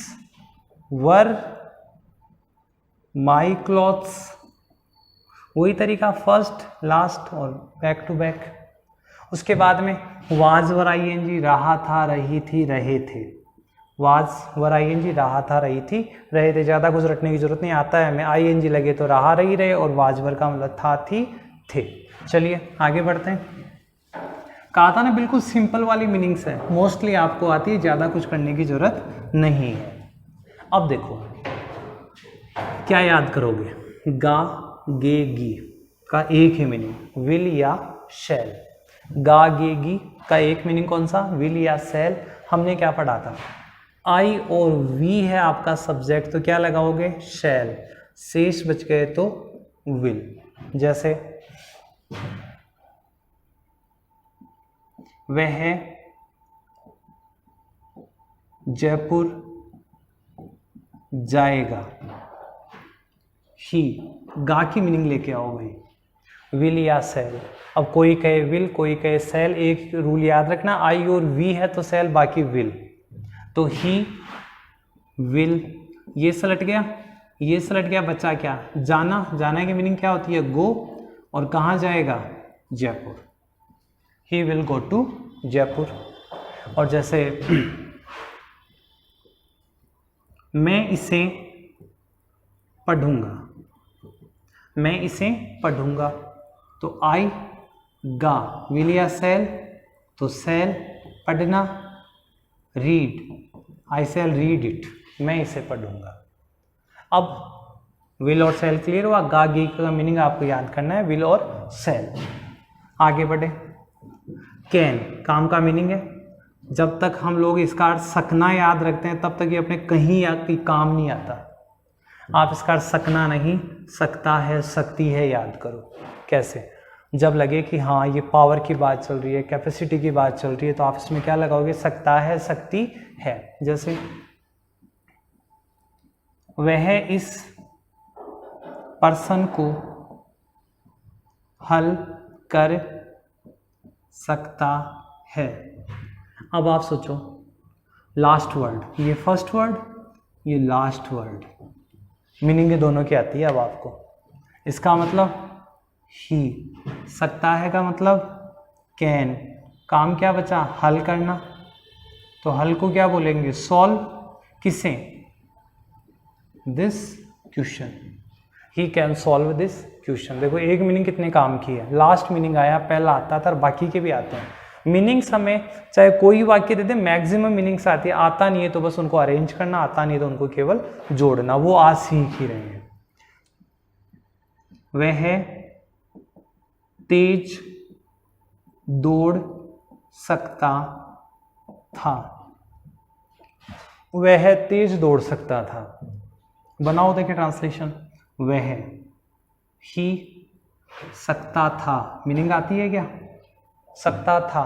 वर माई क्लॉथ्स। वही तरीका, फर्स्ट लास्ट और बैक टू बैक। उसके बाद में वाज वर ING, रहा था, रही थी, रहे थे। वाज वर ING, रहा था, रही थी, रहे थे। ज़्यादा कुछ रटने की जरूरत नहीं, आता है हमें। ING लगे तो रहा, रही, रहे, और वाज वर का मतलब था, थी, थे। चलिए आगे बढ़ते हैं। कहा था ना बिल्कुल सिंपल वाली मीनिंग्स है, मोस्टली आपको आती है, ज़्यादा कुछ करने की जरूरत नहीं है। अब देखो क्या याद करोगे? गा, गे, गी का एक ही मीनिंग, विल या शैल। गा, गे, गी का एक मीनिंग कौन सा? विल या शैल। हमने क्या पढ़ा था? आई और वी है आपका सब्जेक्ट, तो क्या लगाओगे? शैल। शेष बच गए तो विल। जैसे वह जयपुर जाएगा। ही, गा की मीनिंग लेके आओ भाई, विल या सेल। अब कोई कहे विल, कोई कहे सेल। एक रूल याद रखना, आई और वी है तो सेल, बाकी विल। तो ही विल, ये सलट गया, ये सलट गया, बचा क्या? जाना। जाना की मीनिंग क्या होती है? गो। और कहाँ जाएगा? Jaipur. He will go to Jaipur. और जैसे मैं इसे पढ़ूंगा, मैं इसे पढ़ूंगा, तो आई गा, विल या सेल? तो सेल, पढ़ना, read, I shall read it, मैं इसे पढ़ूंगा। अब विल और सेल क्लियर हुआ। गा, गी का मीनिंग आपको याद करना है, विल और सेल। आगे बढ़े। कैन, काम का मीनिंग है। जब तक हम लोग इसका अर्थ सकना याद रखते हैं तब तक ये अपने कहीं या काम नहीं आता। आप इसका अर्थ सकना नहीं, सकता है, सकती है याद करो। कैसे? जब लगे कि हाँ ये पावर की बात चल रही है, कैपेसिटी की बात चल रही है, तो आप इसमें क्या लगाओगे? सकता है, सकती है। जैसे वह इस पर्सन को हल कर सकता है। अब आप सोचो, लास्ट वर्ड, ये फर्स्ट वर्ड, ये लास्ट वर्ड, मीनिंग ये दोनों की आती है अब आपको। इसका मतलब ही, सकता है का मतलब कैन, काम क्या बचा, हल करना, तो हल को क्या बोलेंगे, सॉल्व। किसे, this question, he can solve this question. देखो एक मीनिंग कितने काम की है, लास्ट मीनिंग आया, पहला आता था और बाकी के भी आते हैं। मीनिंग्स हमें चाहे कोई वाक्य दे दे, मैक्सिमम मीनिंग्स आती है, आता नहीं है तो बस उनको अरेंज करना, आता नहीं तो उनको केवल जोड़ना, वो आज सीख ही रहे हैं। वह तेज दौड़ सकता था, वह तेज दौड़ सकता था। बनाओ देखिए ट्रांसलेशन, वह ही सकता था, मीनिंग आती है क्या, सकता था,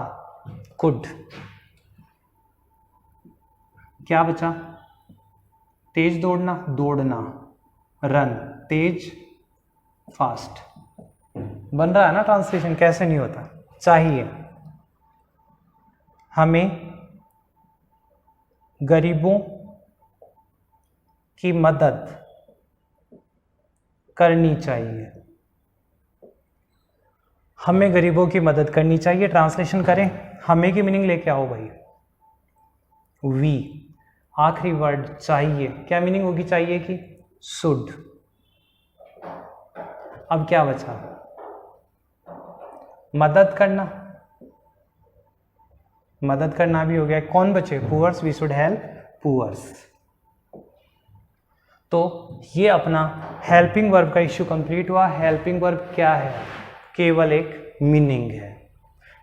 कुड, क्या बचा, तेज दौड़ना, दौड़ना, रन, तेज, फास्ट। बन रहा है ना ट्रांसलेशन, कैसे नहीं होता। चाहिए हमें गरीबों की मदद करनी चाहिए, हमें गरीबों की मदद करनी चाहिए। ट्रांसलेशन करें, हमें की मीनिंग लेके आओ भाई, वी, आखिरी वर्ड चाहिए, क्या मीनिंग होगी चाहिए की, शुड। अब क्या बचा, मदद करना, मदद करना भी हो गया, कौन बचे, poors, we should help poors. तो ये अपना हेल्पिंग वर्ब का इश्यू कंप्लीट हुआ। हेल्पिंग वर्ब क्या है, केवल एक मीनिंग है।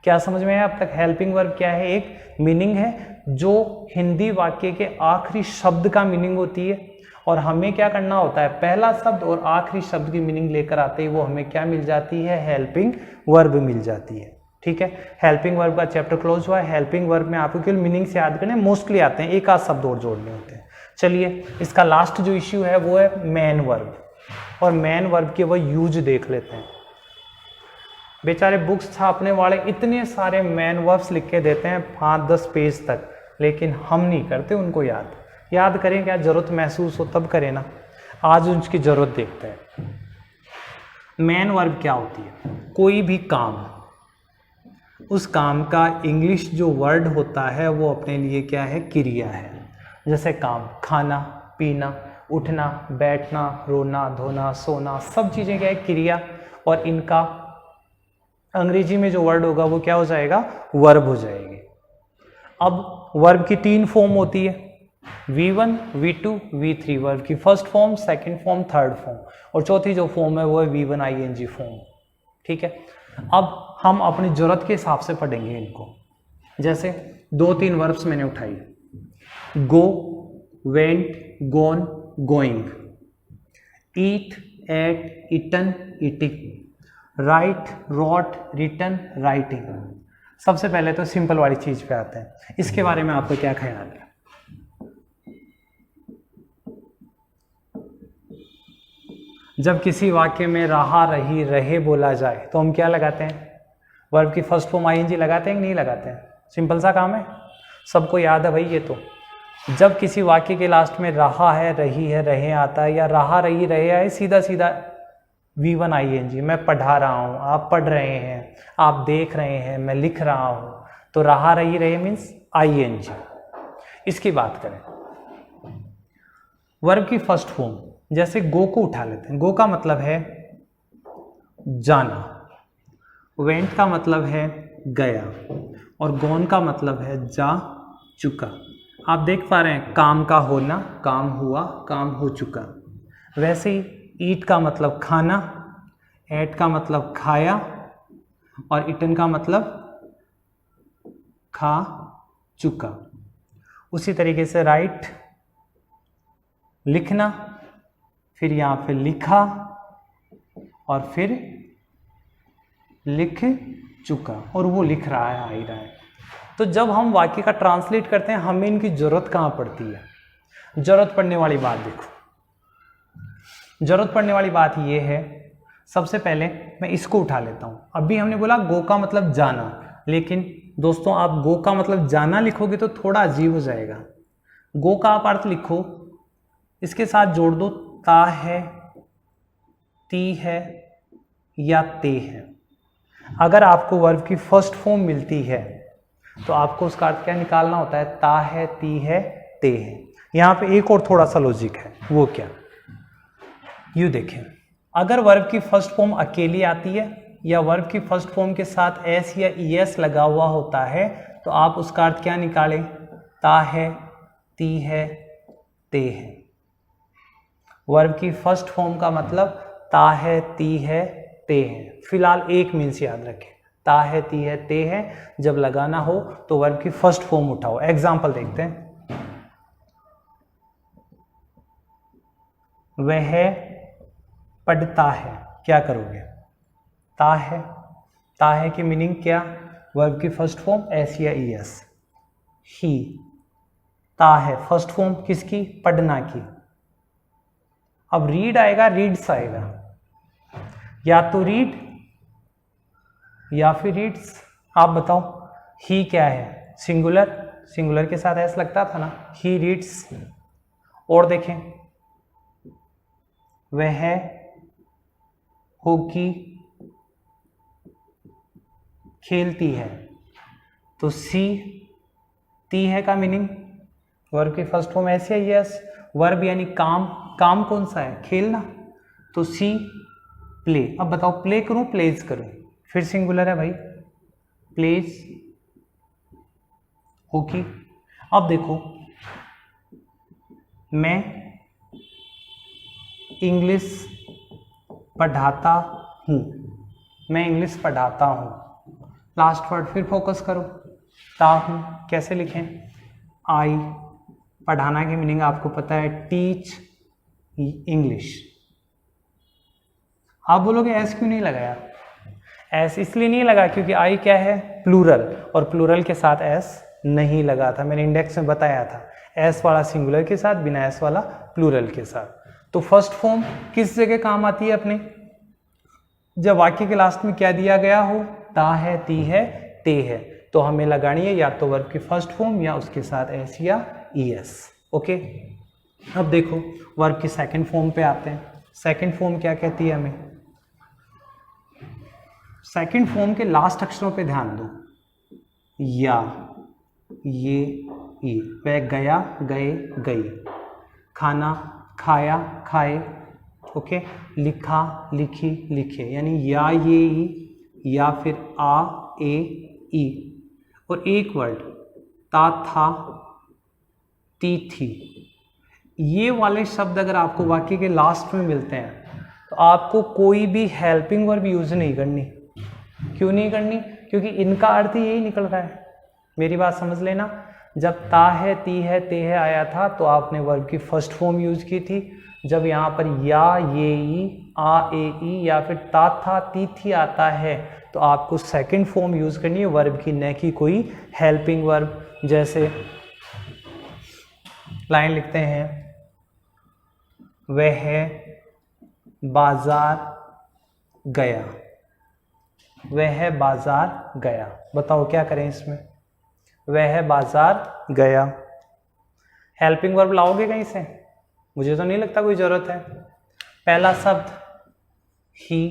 क्या समझ में आया अब तक, हेल्पिंग वर्ब क्या है, एक मीनिंग है जो हिंदी वाक्य के आखिरी शब्द का मीनिंग होती है, और हमें क्या करना होता है, पहला शब्द और आखिरी शब्द की मीनिंग लेकर आते ही वो हमें क्या मिल जाती है, हेल्पिंग वर्ब मिल जाती है। ठीक है, हेल्पिंग वर्ब का चैप्टर क्लोज हुआ है। हेल्पिंग वर्ब में आपको केवल मीनिंग से याद करने, मोस्टली आते हैं, एक आध शब्द और जोड़ने होते हैं। चलिए, इसका लास्ट जो इश्यू है वो है मैन वर्ब, और मैन वर्ब के वो यूज देख लेते हैं। बेचारे बुक्स छापने वाले इतने सारे मैन वर्ब्स लिख के देते हैं 5-10 पेज तक, लेकिन हम नहीं करते उनको याद करें, क्या जरूरत महसूस हो तब करें ना। आज उसकी जरूरत देखते हैं। मैन वर्ब क्या होती है, कोई भी काम, उस काम का इंग्लिश जो वर्ड होता है वो अपने लिए क्या है, क्रिया है। जैसे काम, खाना, पीना, उठना, बैठना, रोना, धोना, सोना, सब चीज़ें क्या है, क्रिया, और इनका अंग्रेजी में जो वर्ड होगा वो क्या हो जाएगा, वर्ब हो जाएगी। अब वर्ब की 3 फॉर्म होती है, V1, V2, V3, वर्ब की first form, second form, third form, और चौथी जो फॉर्म है वो है V1 ING फॉर्म। ठीक है, अब हम अपनी जरूरत के हिसाब से पढ़ेंगे इनको। जैसे 2-3 वर्ब्स मैंने उठाई, go, went, gone, going, eat, ate, eaten, eating, write, wrote, written, writing. सबसे पहले तो सिंपल वाली चीज पे आते हैं, इसके बारे में आपको क्या ख्याल है। जब किसी वाक्य में रहा, रही, रहे बोला जाए तो हम क्या लगाते हैं, वर्ब की फर्स्ट फॉर्म ING लगाते हैं कि नहीं लगाते हैं। सिंपल सा काम है, सबको याद है भाई ये तो। जब किसी वाक्य के लास्ट में रहा है, रही है, रहे आता है, या रहा, रही, रहे आए, सीधा सीधा V1 ING, मैं पढ़ा रहा हूँ, आप पढ़ रहे हैं, आप देख रहे हैं, मैं लिख रहा हूँ, तो रहा, रही, रहे मीन्स ING। इसकी बात करें, वर्ब की फर्स्ट फॉर्म, जैसे गो को उठा लेते हैं, गो का मतलब है जाना, वेंट का मतलब है गया, और गोन का मतलब है जा चुका। आप देख पा रहे हैं, काम का होना, काम हुआ, काम हो चुका। वैसे ही ईट का मतलब खाना, एट का मतलब खाया, और इटन का मतलब खा चुका। उसी तरीके से राइट, लिखना, फिर यहाँ पे लिखा, और फिर लिख चुका, और वो लिख रहा है, आ ही रहा है। तो जब हम वाक्य का ट्रांसलेट करते हैं, हमें इनकी जरूरत कहाँ पड़ती है। जरूरत पड़ने वाली बात देखो, जरूरत पड़ने वाली बात ये है, सबसे पहले मैं इसको उठा लेता हूँ। अभी हमने बोला गो का मतलब जाना, लेकिन दोस्तों आप गो का मतलब जाना लिखोगे तो थोड़ा अजीब हो जाएगा। गो का आप अर्थ लिखो, इसके साथ जोड़ दो ता है, ती है या ते है। अगर आपको वर्ब की फर्स्ट फॉर्म मिलती है तो आपको उसका अर्थ क्या निकालना होता है, ता है, ती है, ते है। यहाँ पे एक और थोड़ा सा लॉजिक है, वो क्या, यू देखें, अगर वर्ब की फर्स्ट फॉर्म अकेली आती है या वर्ब की फर्स्ट फॉर्म के साथ एस या ईएस लगा हुआ होता है तो आप उसका अर्थ क्या निकालें, ता है, ती है, ते है। वर्ब की फर्स्ट फॉर्म का मतलब ता है, ती है, ते है। फिलहाल एक मीन्स याद रखें, ता है, ती है, ते है। जब लगाना हो तो वर्ब की फर्स्ट फॉर्म उठाओ। एग्जाम्पल देखते हैं, वह पढ़ता है, क्या करोगे, ता है की मीनिंग क्या, वर्ब की फर्स्ट फॉर्म एस या ईएस। ही, ता है फर्स्ट फॉर्म किसकी, पढ़ना की। अब रीड आएगा, रीड्स आएगा, या तो रीड या फिर रीड्स। आप बताओ, ही क्या है, सिंगुलर, सिंगुलर के साथ एस लगता था ना, ही रीड्स। और देखें, वह हॉकी खेलती है, तो सी, ती है का मीनिंग वर्ब की फर्स्ट फॉर्म ऐसे है, यस। वर्ब यानी काम, काम कौन सा है, खेलना, तो सी प्ले। अब बताओ, प्ले करूं, प्लेज करूं, फिर सिंगुलर है भाई, प्लेज हॉकी। अब देखो, मैं इंग्लिश पढ़ाता हूं, मैं इंग्लिश पढ़ाता हूं। लास्ट वर्ड फिर फोकस करो, ता हूं कैसे लिखें, आई, पढ़ाना की मीनिंग आपको पता है, टीच इंग्लिश। आप बोलोगे एस क्यों नहीं लगाया, एस इसलिए नहीं लगा क्योंकि आई क्या है, प्लूरल, और प्लूरल के साथ एस नहीं लगा था। मैंने इंडेक्स में बताया था, एस वाला सिंगुलर के साथ, बिना एस वाला प्लूरल के साथ। तो फर्स्ट फॉर्म किस जगह काम आती है अपने, जब वाक्य के लास्ट में क्या दिया गया हो, ता है, ती है, ते है, तो हमें लगानी है या तो वर्ब की फर्स्ट फॉर्म या उसके साथ एस या ईएस। ओके, अब देखो वर्ब की सेकंड फॉर्म पे आते हैं। सेकंड फॉर्म क्या कहती है हमें, सेकंड फॉर्म के लास्ट अक्षरों पे ध्यान दो, या, ये, ई। वह गया, गए, गई। खाना, खाया, खाए। ओके, लिखा, लिखी, लिखे, यानी या, ये, ई, या फिर आ, ए, ई। और एक वर्ड, ता, था, ती, थी। ये वाले शब्द अगर आपको वाक्य के लास्ट में मिलते हैं तो आपको कोई भी हेल्पिंग वर्ब यूज नहीं करनी। क्यों नहीं करनी, क्योंकि इनका अर्थ ही यही निकल रहा है। मेरी बात समझ लेना, जब ता है, ती है, ते है आया था तो आपने वर्ब की फर्स्ट फॉर्म यूज की थी। जब यहाँ पर या, ये, ई, आ, ए, ई या फिर ता, था, ती, थी आता है तो आपको सेकंड फॉर्म यूज करनी है वर्ब की, न कि कोई हेल्पिंग वर्ब। जैसे लाइन लिखते हैं, वह बाजार गया, वह बाजार गया। बताओ क्या करें इसमें, वह बाजार गया। हेल्पिंग वर्ब लाओगे कहीं से, मुझे तो नहीं लगता कोई जरूरत है। पहला शब्द ही,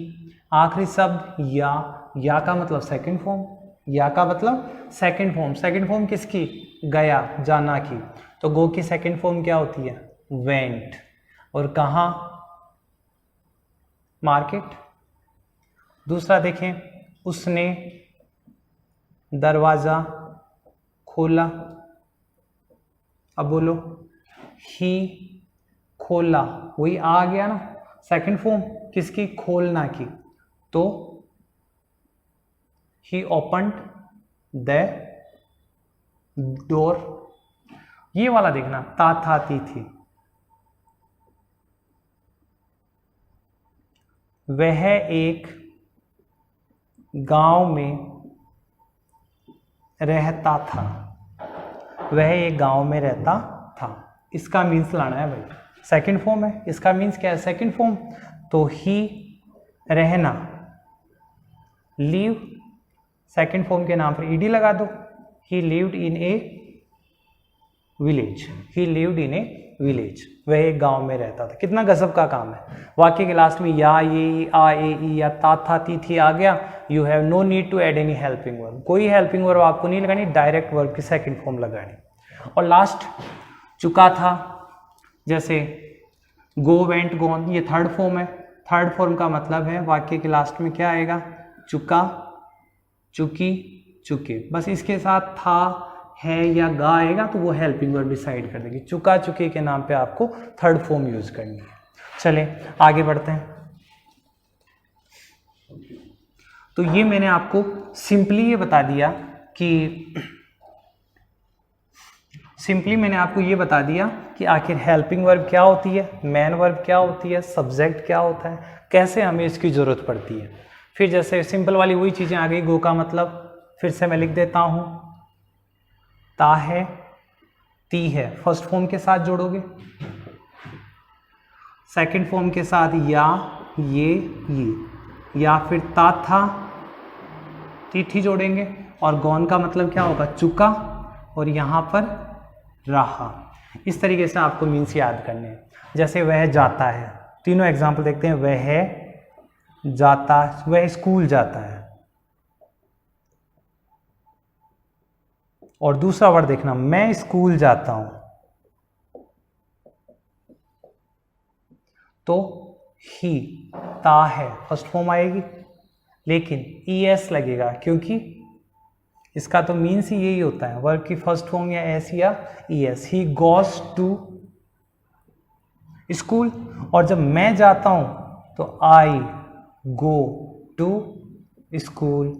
आखिरी शब्द या का मतलब सेकंड फॉर्म, या का मतलब सेकंड फॉर्म। सेकंड फॉर्म किसकी, गया, जाना की। तो गो की सेकंड फॉर्म क्या होती है, वेंट। और कहाँ, मार्केट। दूसरा देखें, उसने दरवाजा खोला। अब बोलो, ही खोला, वही आ गया ना, सेकंड फॉर्म किसकी, खोलना की। तो ही ओपन्ड द डोर। ये वाला देखना, ता, था, ती, थी। वह एक गांव में रहता था, वह एक गांव में रहता था। इसका मीन्स लाना है भाई, सेकंड फॉर्म है, इसका मीन्स क्या है, सेकंड फॉर्म। तो ही, रहना, लीव, सेकंड फॉर्म के नाम पर ईडी लगा दो। ही lived in A village, he lived in A village, वह एक गांव में रहता था। कितना गजब का काम है। वाक्य के लास्ट में या, ये, आ, ए, ई या ता, था, ती, थी आ गया। You have no need to add any helping verb, कोई हेल्पिंग वर्ब आपको नहीं लगानी, डायरेक्ट वर्ब की सेकंड फॉर्म लगानी। और लास्ट चुका था, जैसे गो, वेंट, गॉन, ये थर्ड फॉर्म है। थर्ड फॉर्म का मतलब है वाक्य के लास्ट में क्या आएगा, चुका, चुकी, चुके। बस इसके साथ था, है या गा आएगा तो वो हेल्पिंग वर्ब डिसाइड कर देगी। चुका, चुके के नाम पे आपको थर्ड फॉर्म यूज करनी है। चले आगे बढ़ते हैं। तो ये मैंने आपको सिंपली ये बता दिया कि आखिर हेल्पिंग वर्ब क्या होती है, मेन वर्ब क्या होती है, सब्जेक्ट क्या होता है, कैसे हमें इसकी ज़रूरत पड़ती है। फिर जैसे सिंपल वाली वही चीज़ें आ गई। गो का मतलब फिर से मैं लिख देता हूँ, ता है, ती है, फर्स्ट फॉर्म के साथ जोड़ोगे, सेकंड फॉर्म के साथ या, ये, या फिर ता, था, ती, थी जोड़ेंगे। और गॉन का मतलब क्या होगा, चुका, और यहाँ पर रहा। इस तरीके से आपको मीन्स याद करने हैं। जैसे वह जाता है, तीनों एग्जाम्पल देखते हैं। वह जाता, वह स्कूल जाता है। और दूसरा वर्ड देखना, मैं स्कूल जाता हूं। तो ही, ता है, फर्स्ट फॉर्म आएगी, लेकिन ईएस लगेगा क्योंकि इसका तो मीन्स ही यही होता है, वर्ब की फर्स्ट फॉर्म या एस या ES. He goes to school. और जब मैं जाता हूं तो आई गो टू स्कूल।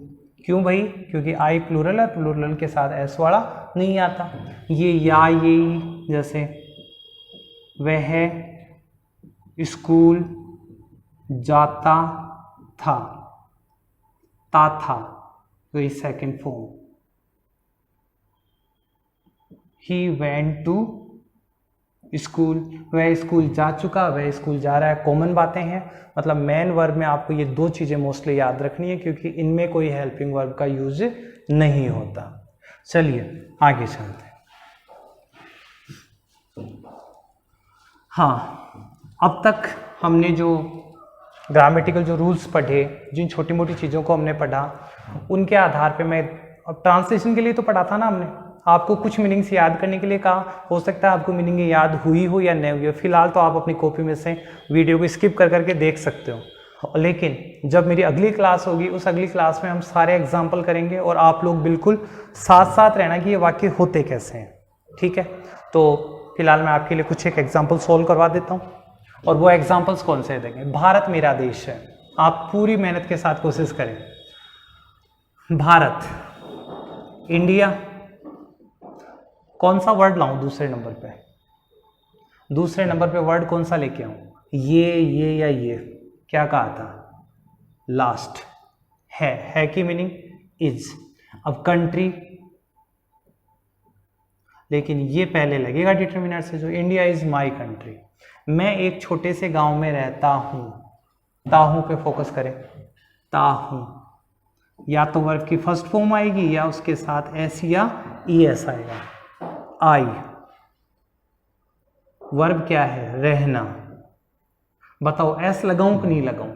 क्यों भाई, क्योंकि आई प्लूरल है, प्लूरल के साथ एस वाला नहीं आता। ये या, ये, जैसे वह स्कूल जाता था, ता था, तो ये second form. He went to school, वह स्कूल जा चुका, वह स्कूल जा रहा है। कॉमन बातें हैं, मतलब मेन वर्ब में आपको ये दो चीज़ें मोस्टली याद रखनी है क्योंकि इनमें कोई हेल्पिंग वर्ब का यूज नहीं होता। चलिए आगे चलते हैं। हाँ, अब तक हमने जो ग्रामेटिकल जो रूल्स पढ़े, जिन छोटी मोटी चीज़ों को हमने पढ़ा, उनके आधार पे मैं ट्रांसलेशन के लिए तो पढ़ा था ना हमने, आपको कुछ मीनिंग्स याद करने के लिए कहा। हो सकता है आपको मीनिंग याद हुई हो या नहीं हुई हो, फिलहाल तो आप अपनी कॉपी में से वीडियो को स्किप कर करके देख सकते हो। लेकिन जब मेरी अगली क्लास होगी, उस अगली क्लास में हम सारे एग्जाम्पल करेंगे और आप लोग बिल्कुल साथ साथ रहना कि ये वाक्य होते कैसे हैं। ठीक है, तो फिलहाल मैं आपके लिए कुछ एक एग्जाम्पल सोल्व करवा देता हूँ। और वो एग्जाम्पल्स कौन से देंगे, भारत मेरा देश है। आप पूरी मेहनत के साथ कोशिश करें। भारत, इंडिया, कौन सा वर्ड लाऊं दूसरे नंबर पे? दूसरे नंबर पे वर्ड कौन सा लेके आऊं? ये या ये? क्या कहा था? लास्ट है की मीनिंग इज। अब कंट्री, लेकिन ये पहले लगेगा डिटरमिनर से, जो इंडिया इज माई कंट्री। मैं एक छोटे से गांव में रहता हूं, ताहू पे फोकस करें। ताहू, या तो वर्ब की फर्स्ट फॉर्म आएगी या उसके साथ एस या ई एस आएगा। आई, वर्ब क्या है? रहना। बताओ एस लगाऊं कि नहीं लगाऊं?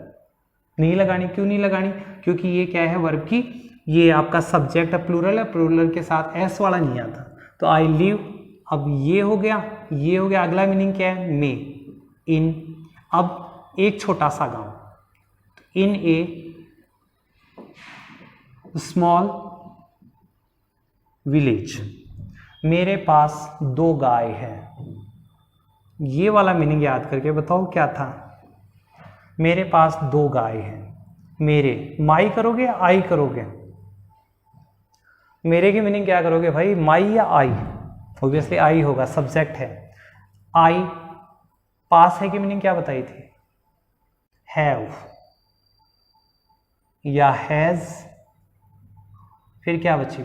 नहीं लगानी। क्यों नहीं लगानी? क्योंकि ये क्या है, वर्ब की, ये आपका सब्जेक्ट है, प्लूरल है, प्लूरल के साथ एस वाला नहीं आता। तो आई लिव, अब ये हो गया, ये हो गया। अगला मीनिंग क्या है? मे, इन। अब एक छोटा सा गांव, इन ए स्मॉल विलेज। मेरे पास 2 गाय हैं। ये वाला मीनिंग याद करके बताओ क्या था? मेरे पास 2 गाय हैं। मेरे, माई करोगे या आई करोगे? मेरे की मीनिंग क्या करोगे भाई, माई या आई? ऑब्वियसली आई होगा, सब्जेक्ट है। आई, पास है की मीनिंग क्या बताई थी? हैव या हैज। फिर क्या बची?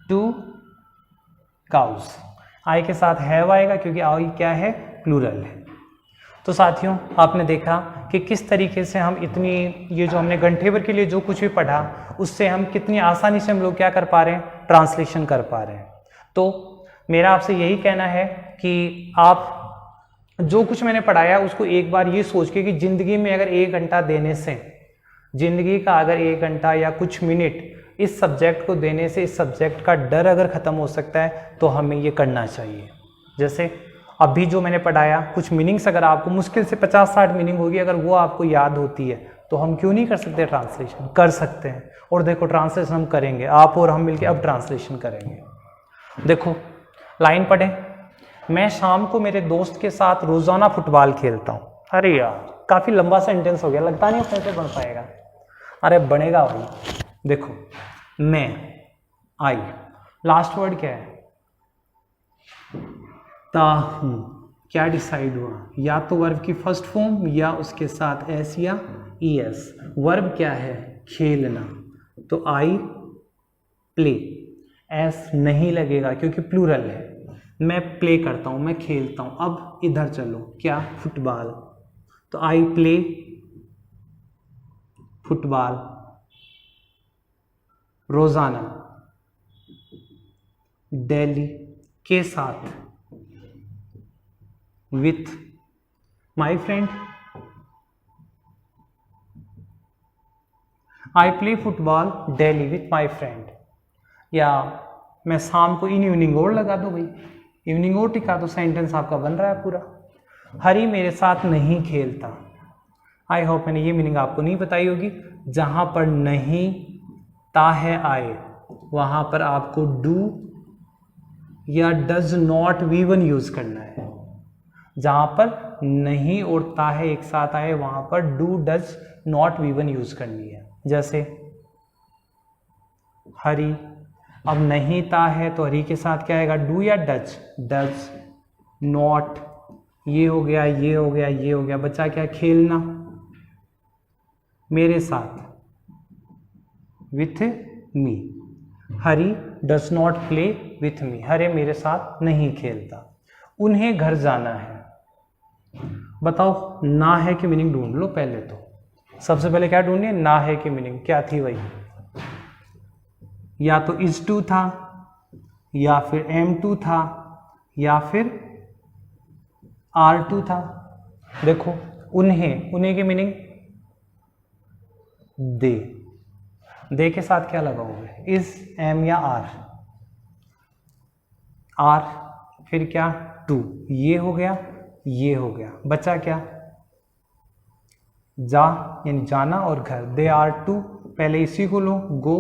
2 काउस। आई के साथ हैव आएगा क्योंकि आई क्या है, प्लूरल है। तो साथियों, आपने देखा कि किस तरीके से हम इतनी, ये जो हमने घंटे भर के लिए जो कुछ भी पढ़ा, उससे हम कितनी आसानी से हम लोग क्या कर पा रहे हैं, ट्रांसलेशन कर पा रहे हैं। तो मेरा आपसे यही कहना है कि आप जो कुछ मैंने पढ़ाया उसको एक बार ये सोच के कि ज़िंदगी में अगर 1 घंटा देने से, ज़िंदगी का अगर 1 घंटा या कुछ मिनट इस सब्जेक्ट को देने से इस सब्जेक्ट का डर अगर ख़त्म हो सकता है तो हमें ये करना चाहिए। जैसे अभी जो मैंने पढ़ाया, कुछ मीनिंग्स अगर आपको मुश्किल से 50-60 मीनिंग होगी, अगर वो आपको याद होती है तो हम क्यों नहीं कर सकते ट्रांसलेशन? कर सकते हैं। और देखो ट्रांसलेशन हम करेंगे, आप और हम मिलके अब ट्रांसलेशन करेंगे। देखो लाइन पढ़े, मैं शाम को मेरे दोस्त के साथ रोज़ाना फुटबॉल खेलता हूँ। अरे यार काफ़ी लंबा सेंटेंस हो गया, लगता नहीं अपने से बन पाएगा। अरे बनेगा भाई। देखो मैं, आई, लास्ट वर्ड क्या है? ताहू। क्या डिसाइड हुआ? या तो वर्ब की फर्स्ट फॉर्म या उसके साथ एस या ई एस। वर्ब क्या है? खेलना, तो आई प्ले। एस नहीं लगेगा क्योंकि प्लूरल है। मैं प्ले करता हूँ, मैं खेलता हूँ। अब इधर चलो, क्या? फुटबॉल, तो आई प्ले फुटबॉल रोजाना, डेली के साथ, with my friend. I play football daily with my friend. या मैं शाम को इन इवनिंग और लगा दो भाई, इवनिंग और टिका दो, सेंटेंस आपका बन रहा है पूरा। हरी मेरे साथ नहीं खेलता। आई होप मैंने ये मीनिंग आपको नहीं बताई होगी। जहां पर नहीं ता है आए, वहां पर आपको डू या डज नॉट V1 यूज करना है। जहां पर नहीं और ता है एक साथ आए, वहां पर do does not V1 use करनी है। जैसे हरी, अब नहीं ता है तो हरी के साथ क्या आएगा? डू या डज? Does not. ये हो गया, ये हो गया, ये हो गया। बच्चा क्या? खेलना मेरे साथ, with me. Hari does not play with me. Hari मेरे साथ नहीं खेलता। उन्हें घर जाना है। बताओ ना है की मीनिंग ढूंढ लो पहले तो। सबसे पहले क्या ढूंढनी है? ना है की मीनिंग क्या थी वही? या तो इज टू था, या फिर एम टू था, या फिर आर टू था। देखो उन्हें, उन्हें की मीनिंग दे के साथ क्या लगाओगे? इज, एम या आर? आर, फिर क्या? टू। ये हो गया, ये हो गया। बचा क्या? जा यानी जाना और घर। दे आर टू, पहले इसी को लो गो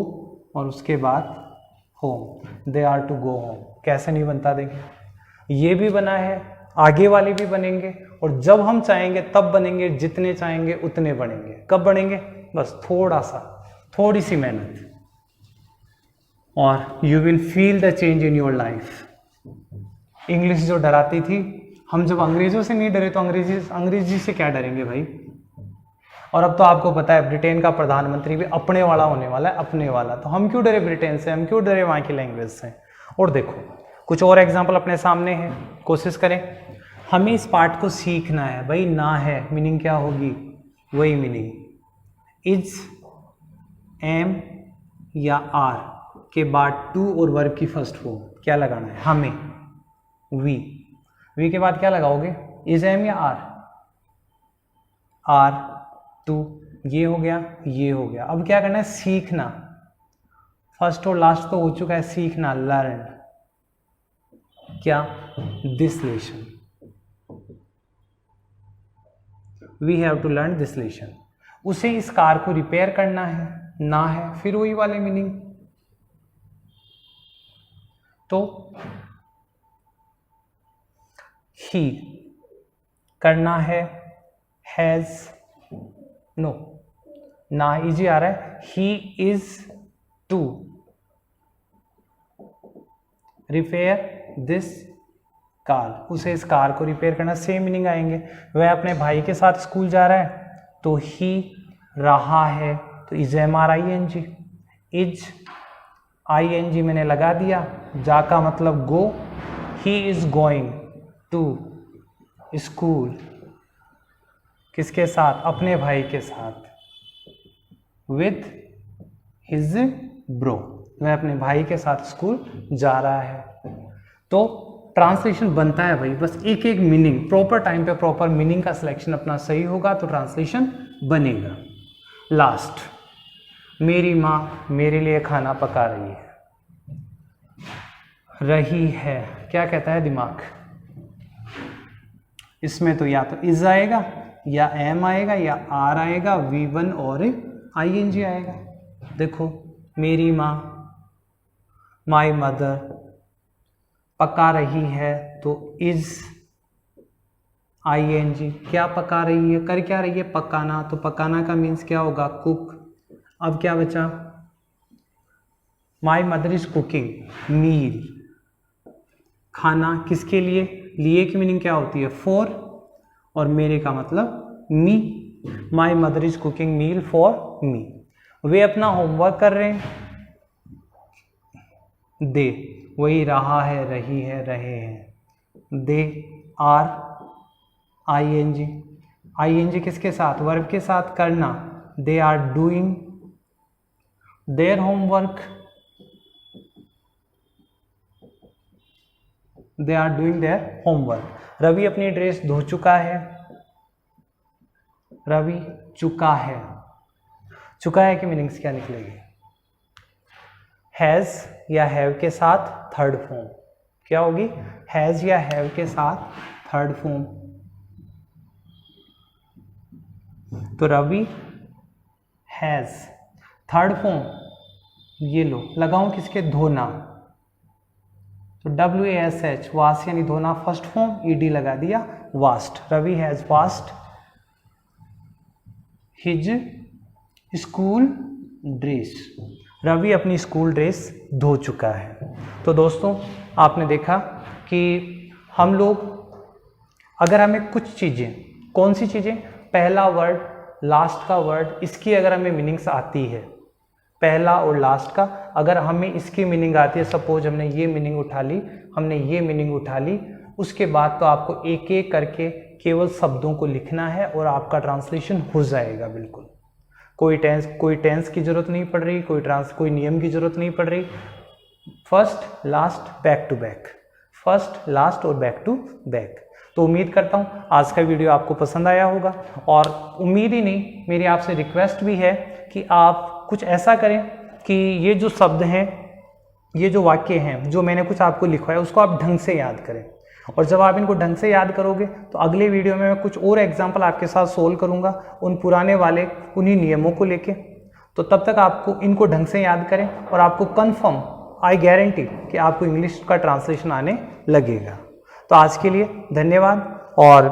और उसके बाद home. They are to go home. कैसे नहीं बनता देखिए, ये भी बना है, आगे वाले भी बनेंगे, और जब हम चाहेंगे तब बनेंगे, जितने चाहेंगे उतने बनेंगे। कब बनेंगे? बस थोड़ा सा, थोड़ी सी मेहनत, और you will feel the change in your life. English जो डराती थी, हम जब अंग्रेजों से नहीं डरे तो अंग्रेजी से क्या डरेंगे भाई? और अब तो आपको पता है ब्रिटेन का प्रधानमंत्री भी अपने वाला होने वाला है, अपने वाला। तो हम क्यों डरे ब्रिटेन से? हम क्यों डरे वहाँ की लैंग्वेज से? और देखो कुछ और एग्जाम्पल अपने सामने है, कोशिश करें। हमें इस पार्ट को सीखना है भाई। ना है मीनिंग क्या होगी? वही मीनिंग इज, एम या आर के बाद टू और वर्ब की फर्स्ट फॉर्म क्या लगाना है हमें? वी। वी के बाद क्या लगाओगे? इज, एम या आर? Are to. ये हो गया, ये हो गया। अब क्या करना है? सीखना। फर्स्ट और लास्ट तो हो चुका है, सीखना, लर्न। क्या? This lesson. We have to learn this lesson. उसे इस कार को रिपेयर करना है, ना है, फिर वही वाले मीनिंग। तो ही करना है, हैज, नो, ना इजी आ रहा है। He is to repair this car. उसे इस कार को रिपेयर करना, सेम मीनिंग आएंगे। वह अपने भाई के साथ स्कूल जा रहा है तो ही रहा है, तो is, am are I N G. Is, I N G मैंने लगा दिया, जा का मतलब go. He is going to school, किसके साथ? अपने भाई के साथ, विथ हिज ब्रो। वह अपने भाई के साथ स्कूल जा रहा है। तो ट्रांसलेशन बनता है भाई, बस एक एक मीनिंग प्रॉपर टाइम पे प्रॉपर मीनिंग का सिलेक्शन अपना सही होगा तो ट्रांसलेशन बनेगा। लास्ट, मेरी माँ मेरे लिए खाना पका रही है, क्या कहता है दिमाग? इसमें तो या तो इज आएगा या एम आएगा या आर आएगा, V1 और ING आएगा। देखो, मेरी माँ, माई मदर, पका रही है तो इज ING। क्या पका रही है, कर क्या रही है? पकाना। तो पकाना का मीन्स क्या होगा? कुक। अब क्या बचा? माई मदर इज कुकिंग मील, खाना। किसके लिए? लिए की मीनिंग क्या होती है? फॉर, और मेरे का मतलब me. My mother is cooking meal for me. वे अपना होमवर्क कर रहे हैं, दे, वही रहा है, रही है, रहे हैं। They are ING। ING किसके साथ? वर्ब के साथ, करना। They are doing their homework, they are doing their homework. Ravi अपनी ड्रेस धो चुका है, रवि चुका है। चुका है की मीनिंग्स क्या निकलेगी? हैज या हैव के साथ थर्ड फॉर्म क्या होगी? हैज या हैव के साथ थर्ड फॉर्म। तो रवि हैज, थर्ड फॉर्म ये लो, लगाऊं किसके? धोना। तो WASH, वाश यानी धोना, फर्स्ट फॉर्म, ED लगा दिया, washed. Ravi has washed his school dress. Ravi अपनी स्कूल ड्रेस धो चुका है। तो दोस्तों, आपने देखा कि हम लोग, अगर हमें कुछ चीज़ें, कौन सी चीज़ें? पहला वर्ड, लास्ट का वर्ड, इसकी अगर हमें मीनिंग्स आती है, पहला और लास्ट का अगर हमें इसकी मीनिंग आती है, सपोज हमने ये मीनिंग उठा ली, हमने ये मीनिंग उठा ली, उसके बाद तो आपको एक एक करके केवल शब्दों को लिखना है और आपका ट्रांसलेशन हो जाएगा बिल्कुल। कोई टेंस की जरूरत नहीं पड़ रही, कोई नियम की जरूरत नहीं पड़ रही। First last back to back, first last और बैक टू बैक। तो उम्मीद करता हूँ आज का वीडियो आपको पसंद आया होगा, और उम्मीद ही नहीं, मेरी आपसे रिक्वेस्ट भी है कि आप कुछ ऐसा करें कि ये जो शब्द हैं, ये जो वाक्य हैं, जो मैंने कुछ आपको लिखवाया, उसको आप ढंग से याद करें। और जब आप इनको ढंग से याद करोगे तो अगले वीडियो में मैं कुछ और एग्जाम्पल आपके साथ सोल्व करूंगा उन पुराने वाले उन्हीं नियमों को लेके। तो तब तक आपको इनको ढंग से याद करें और आपको कंफर्म, आई गारंटी कि आपको इंग्लिश का ट्रांसलेशन आने लगेगा। तो आज के लिए धन्यवाद, और